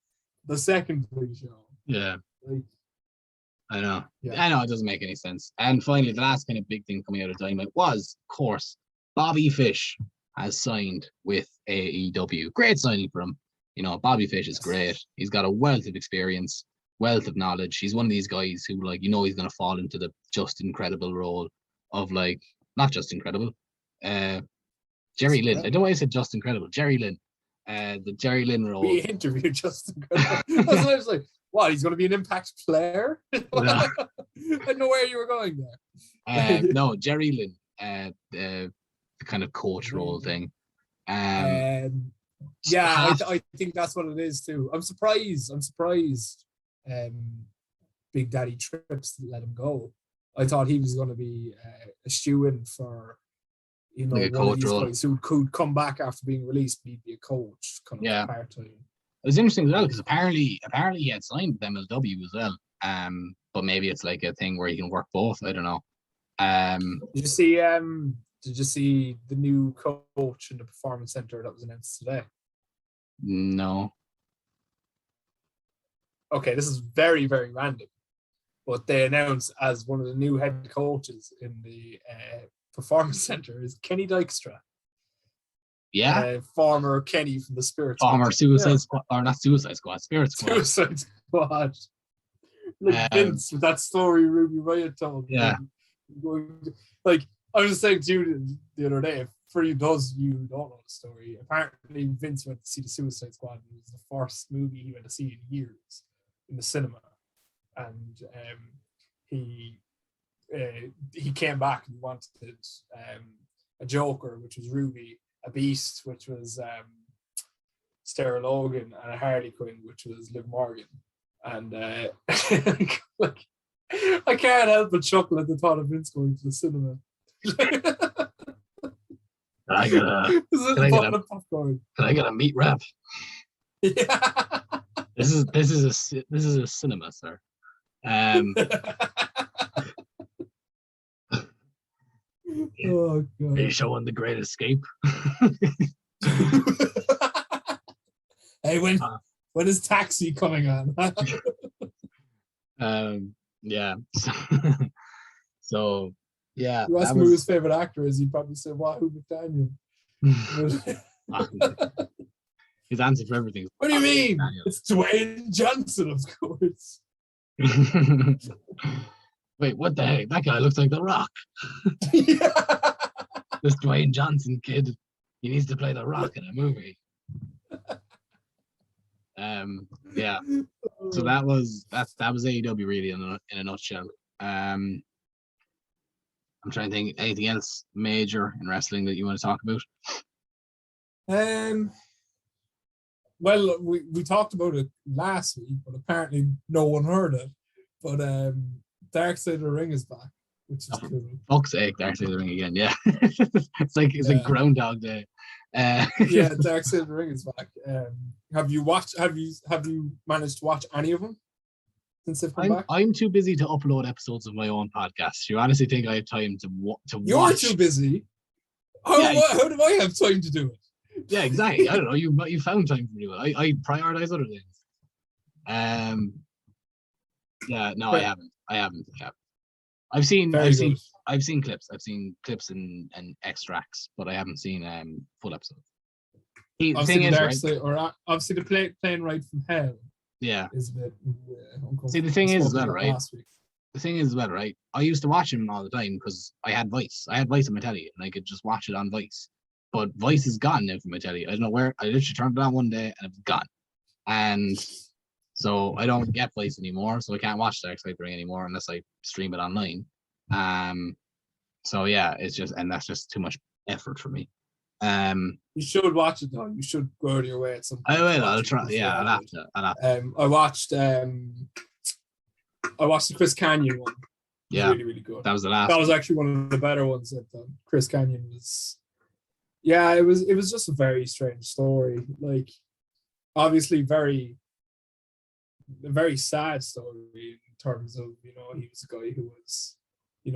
The secondary show. Yeah. Like, I know. Yeah. I know it doesn't make any sense. And finally, the last kind of big thing coming out of Dynamite was, of course, Bobby Fish has signed with AEW. Great signing for him. You know, Bobby Fish is great. He's got a wealth of experience, wealth of knowledge. He's one of these guys who, like, you know, he's going to fall into the just incredible role of, like, not just incredible, Jerry Lynn. I don't know why I said just incredible. Jerry Lynn. The Jerry Lynn role. We interviewed just incredible. I was like, what? He's going to be an Impact player? I didn't know where you were going there. No, Jerry Lynn, the kind of coach role thing. Yeah, I think that's what it is too. I'm surprised. Big Daddy Trips let him go. I thought he was going to be a shoo-in for, you know, like one of these guys who could come back after being released, but he'd be a coach, kind of part-time. It was interesting as well because apparently he had signed with MLW as well. But maybe it's like a thing where he can work both. I don't know. Did you see the new coach in the Performance Center that was announced today? No. Okay, this is very, very random. But they announced as one of the new head coaches in the Performance Center is Kenny Dykstra. Yeah. Former Kenny from the Spirit Squad. Former Suicide Squad. Or not Suicide Squad, Spirit Squad. Suicide Squad. Like Vince with that story Ruby Riott told. Yeah. Like, I was saying to you the other day, for those of you who don't know the story, apparently Vince went to see the Suicide Squad, and it was the first movie he went to see in years in the cinema. And he came back and wanted a Joker, which was Ruby, a Beast, which was Sarah Logan, and a Harley Quinn, which was Liv Morgan. And like, I can't help but chuckle at the thought of Vince going to the cinema. Can I get a meat wrap? Yeah. This is a cinema, sir. Oh God. Are you showing The Great Escape? Hey, when is Taxi coming on? Yeah. So yeah. You ask me who his favorite actor is, he'd probably say Wahoo McDaniel. His answer for everything. What do you mean? It's Dwayne Johnson, of course. Wait, what the heck? That guy looks like The Rock. Yeah. This Dwayne Johnson kid, he needs to play The Rock in a movie. Yeah. So that was AEW really in a nutshell. I'm trying to think anything else major in wrestling that you want to talk about. Well, we talked about it last week, but apparently no one heard it. But Dark Side of the Ring is back, which is cool. Fuck's sake, Dark Side of the Ring again, yeah. it's like Groundhog Day. Yeah, Dark Side of the Ring is back. Have you managed to watch any of them since they've come back? I'm too busy to upload episodes of my own podcast. You honestly think I have time to watch? You're too busy. How do I have time to do it? Yeah, exactly. I don't know. You found time to do it. I prioritize other things. Yeah, no, I haven't. I've seen clips. I've seen clips and extracts, but I haven't seen full episodes. Obviously, the Plane Ride from Hell. Yeah. Is a bit. See, the thing is as well, right? The thing is as well, right? I used to watch him all the time because I had Vice. I had Vice on my telly, and I could just watch it on Vice. But Vice is gone now from my telly. I don't know where. I literally turned it on one day and it was gone. And so I don't get Vice anymore. So I can't watch Dark Side of the Ring anymore unless I stream it online. So yeah, that's just too much effort for me. You should watch it though. You should go out of your way at some point. I will. I'll try. Yeah, I'll have to. I watched the Chris Kanyon one. Yeah, really, really good. That was the last. That was actually one of the better ones. That Chris Kanyon was. Yeah, it was just a very strange story. Like, obviously, a very sad story in terms of, he was a guy who was, he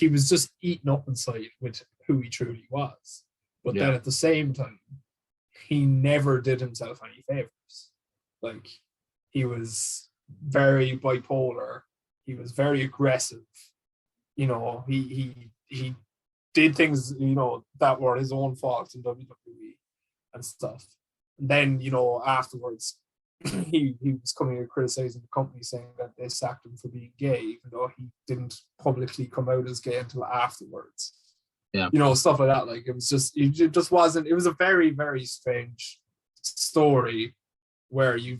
was just eaten up inside with who he truly was. But Yeah. then at the same time, he never did himself any favors. Like, he was very bipolar. He was very aggressive. You know, he did things, you know, that were his own fault in WWE and stuff. And then, you know, afterwards, he was coming and criticizing the company, saying that they sacked him for being gay, even though he didn't publicly come out as gay until afterwards. Yeah. You know, stuff like that. Like, it just wasn't, it was a very, very strange story where you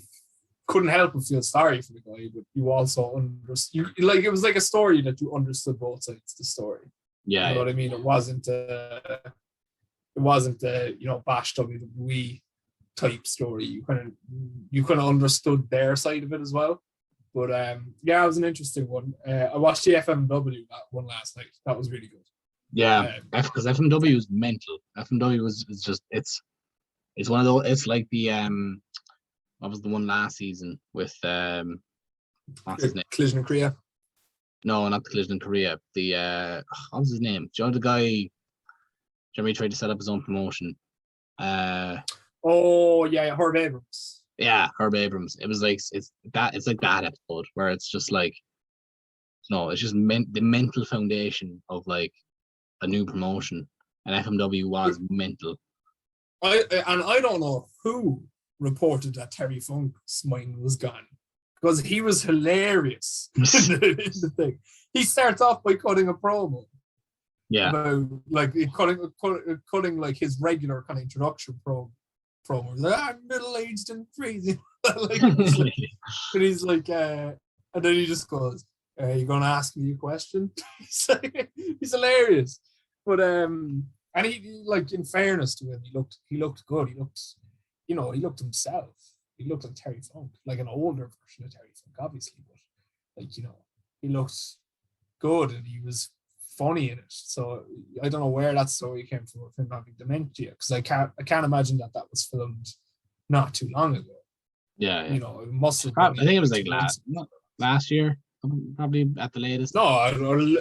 couldn't help but feel sorry for the guy, but you also understood, like, it was like a story that you understood both sides of the story. Yeah. You know what I mean? It wasn't you know, bash WWE type story. You kind of understood their side of it as well. But yeah, it was an interesting one. I watched the FMW one last night. That was really good. Yeah, because FMW is mental. FMW is just it's one of those. It's like the what was the one last season with what's his name? Collision in Korea. No, not the Collision in Korea. The what was his name? Do you know the guy? Jeremy tried to set up his own promotion. Oh yeah, Herb Abrams. Yeah, Herb Abrams. It was like it's like that episode where it's just like, no, it's just the mental foundation of like a new promotion, and FMW was mental. I don't know who reported that Terry Funk's mind was gone, because he was hilarious in the thing. He starts off by cutting a promo. Yeah, about, like, cutting like his regular kind of introduction promo. Like, I'm middle-aged and crazy. Like, and he's like, and then he just goes, "You gonna ask me a question?" He's hilarious. But and he, like, in fairness to him, he looked good. He looked himself. He looked like Terry Funk, like an older version of Terry Funk, obviously, but, like, you know, he looked good and he was funny in it. So I don't know where that story came from of him having dementia, because I can't imagine that was filmed not too long ago. Yeah. You know, it must have I think it was like last year, probably at the latest. No,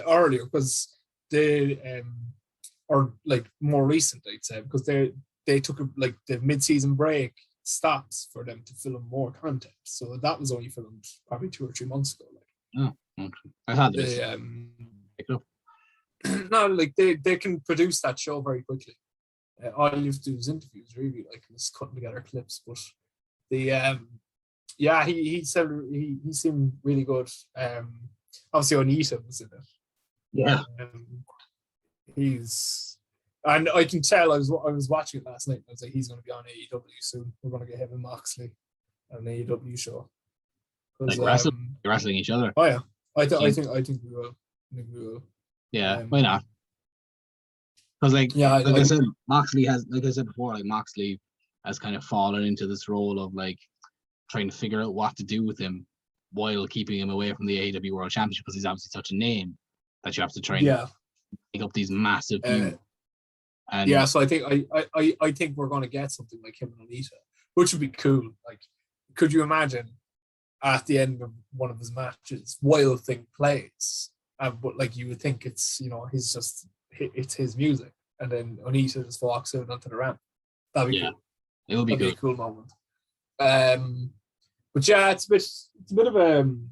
earlier, because they or like more recent, I'd say, because they took like the mid-season break stops for them to film more content. So that was only filmed probably 2 or 3 months ago. Like, okay. I thought this. No, like they can produce that show very quickly. All you have to do is interviews, really, like, just cutting together clips. But the yeah, he said he seemed really good. Obviously Onita was in it. Yeah. And I can tell, I was watching it last night, and I was like, he's going to be on AEW soon. We're going to get him and Moxley on an AEW show. Like wrestling each other. Oh yeah, I think we will. Yeah, why not? Because I said, Moxley has, like I said before, like, Moxley has kind of fallen into this role of like trying to figure out what to do with him while keeping him away from the AEW World Championship, because he's obviously such a name that you have to try and pick up these massive views. And yeah, so I think we're going to get something like him and Onita, which would be cool. Like, could you imagine at the end of one of his matches, Wild Thing plays, but like, you would think it's, you know, it's his music, and then Onita just walks out onto the ramp. That'd be cool. It would be a cool moment. But yeah, it's a bit of an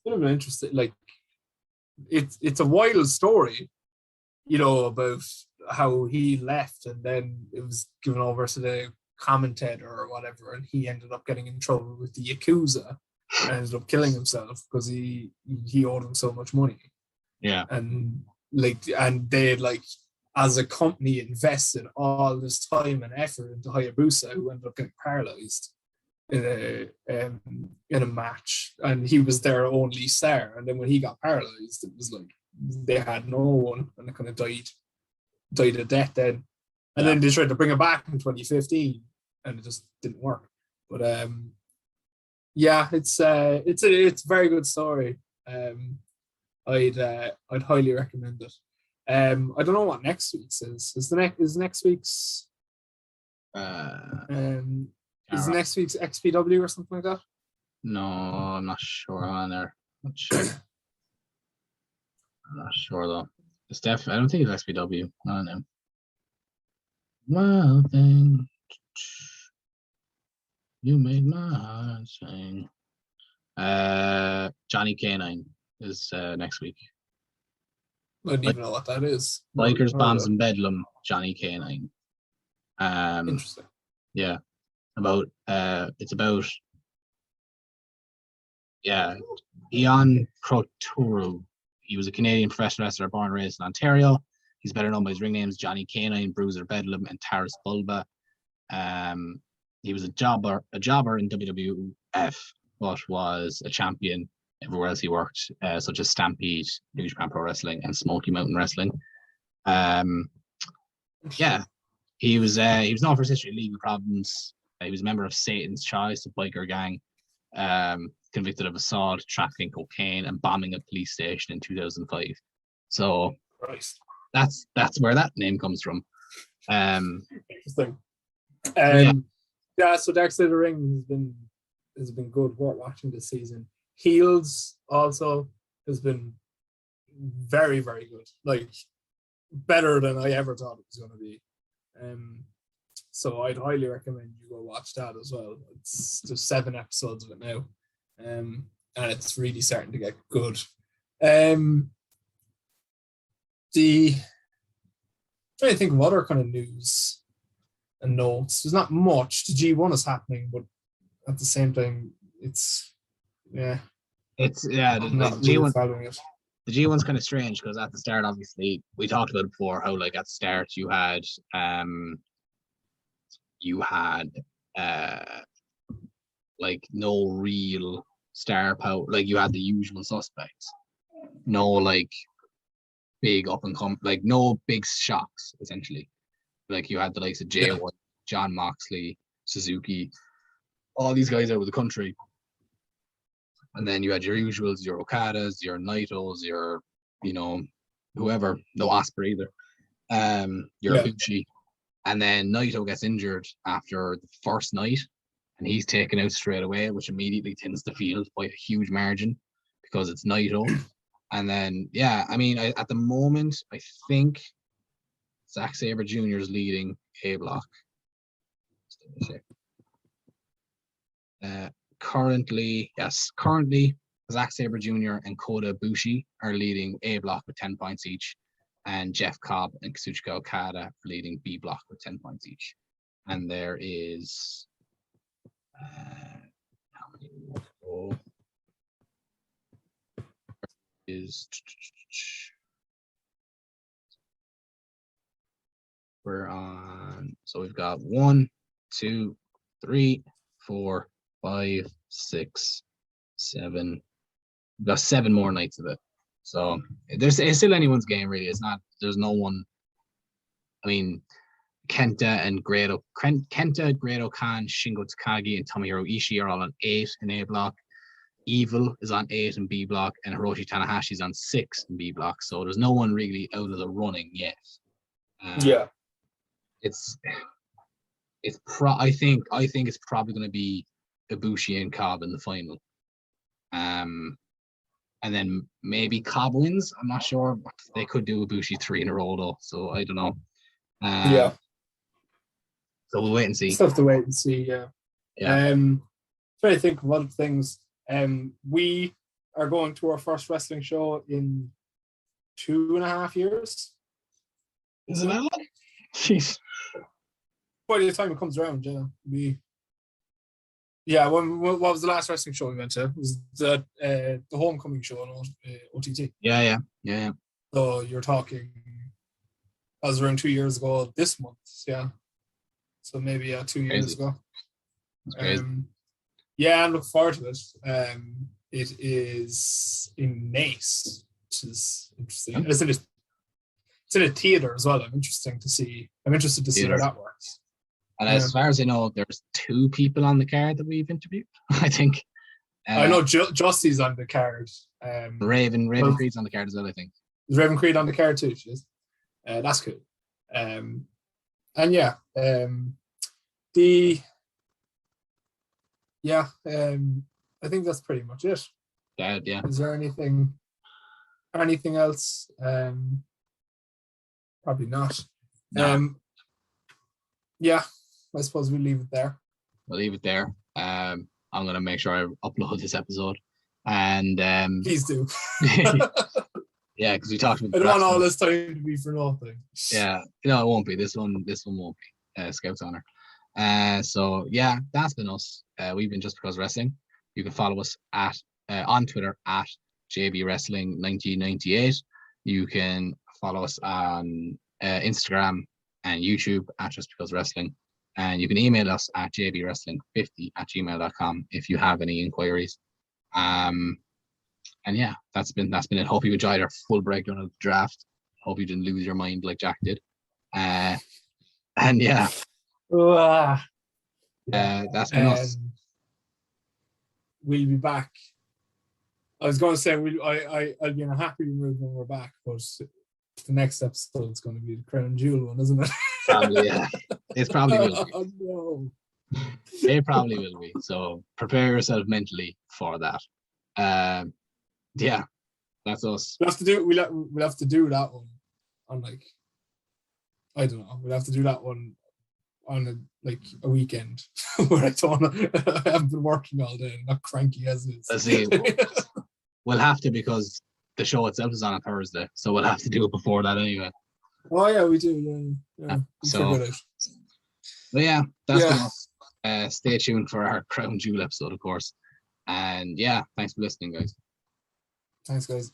interesting, like, it's a wild story, you know, about how he left and then it was given over to the commentator or whatever, and he ended up getting in trouble with the Yakuza and ended up killing himself because he owed him so much money. Yeah. And they, like, as a company, invested all this time and effort into Hayabusa, who ended up getting paralyzed in a match, and he was their only star. And then when he got paralyzed, it was like they had no one, and it kind of died a death then. And then they tried to bring it back in 2015, and it just didn't work. But yeah, it's a very good story. I'd highly recommend it. I don't know what next week's is. Is next week's is next week's XPW or something like that? No, I'm not sure on there. I'm not sure though. I don't think it's XPW. I don't know. Wild thing. You made my heart sing. Johnny K9 is next week. I don't even know what that is. Bikers, Bombs, and Bedlam, Johnny K9. Interesting. Yeah. It's about Ian Croturo. He was a Canadian professional wrestler born and raised in Ontario. He's better known by his ring names Johnny K9, Bruiser Bedlam, and Taurus Bulba. He was a jobber in WWF, but was a champion everywhere else he worked, such as Stampede, New Japan Pro Wrestling, and Smoky Mountain Wrestling. He was known for his history of legal problems. He was a member of Satan's Choice, a biker gang, convicted of assault, trafficking cocaine, and bombing a police station in 2005. So Christ. that's where that name comes from. Interesting. So Dark Side of the Ring has been good worth watching this season. Heels also has been very, very good. Like better than I ever thought it was going to be. So I'd highly recommend you go watch that as well. There's 7 episodes of it now, and it's really starting to get good. Trying to think of other kind of news and notes. There's not much. The G1 is happening, but at the same time, the G1 following it. The G1's kind of strange because at the start, obviously, we talked about it before. How like at the start you had like no real star power. Like you had the usual suspects, no like big up and come, like no big shocks essentially. Like you had the likes of Jay White, John Moxley, Suzuki, all these guys out of the country. And then you had your usuals, your Okadas, your Naitos, your, whoever, no Osprey either. Your Ibushi. And then Naito gets injured after the first night and he's taken out straight away, which immediately thins the field by a huge margin because it's Naito. And then, at the moment, I think Zack Sabre Jr. is leading A Block. Currently, Zack Sabre Jr. and Kota Ibushi are leading A Block with 10 points each, and Jeff Cobb and Kazuchika Okada are leading B Block with 10 points each. And there is how many more? We're on, so we've got 1, 2, 3, 4, 5, 6, 7. We've got 7 more nights of it. So it's still anyone's game, really. It's not, there's no one. I mean, Kenta, Grado Khan, Shingo Takagi, and Tomohiro Ishii are all on 8 in A Block. Evil is on 8 in B Block, and Hiroshi Tanahashi is on 6 in B Block. So there's no one really out of the running yet. I think it's probably going to be Ibushi and Cobb in the final. And then maybe Cobb wins. I'm not sure. They could do Ibushi 3 in a row though, so I don't know. So we'll wait and see. Stuff to wait and see. Trying to think of other things. We are going to our first wrestling show in 2.5 years. Is it that long? Jeez. By the time it comes around, what was the last wrestling show we went to? It was the homecoming show on OTT. Yeah. So you're talking, that was around 2 years ago this month, So maybe 2 years ago. That's crazy. I look forward to it. It is in Nace, which is interesting. It's in a theater as well. I'm interested to see how that works. And as far as I know, there's 2 people on the card that we've interviewed. I think. I know Justy's on the card. Raven Creed's on the card as well, I think. Is Raven Creed on the card too? She is. That's cool. I think that's pretty much it. Yeah. Is there anything else? Probably not. No. Yeah, I suppose we'll leave it there. We'll leave it there. I'm gonna make sure I upload this episode, and Please do. yeah, because we talked about. I don't want all this time to be for nothing. Yeah, no, it won't be. This one won't be. Scouts Honor. So yeah, that's been us. We've been Just Because Wrestling. You can follow us at on Twitter at JB Wrestling 1998. You can follow us on Instagram and YouTube at Just Because Wrestling. And you can email us at jbwrestling50@gmail.com if you have any inquiries. And yeah, that's been it. Hope you enjoyed our full breakdown of the draft. Hope you didn't lose your mind like Jack did. And yeah, that's been us. We'll be back. I was going to say I'll be in a happy mood when we're back, but the next episode is going to be the crown jewel one, isn't it? Probably, yeah. It probably will be. Oh, no. It probably will be. So prepare yourself mentally for that. Yeah, that's us. We'll have to do that one on like, I don't know. We'll have to do that one on a weekend where I haven't been working all day and not cranky as it is. Let's see. We'll have to, because the show itself is on a Thursday, so we'll have to do it before that anyway. Oh yeah, we do. Yeah. So, but yeah, that's been us. Stay tuned for our Crown Jewel episode, of course. And yeah, thanks for listening, guys. Thanks, guys.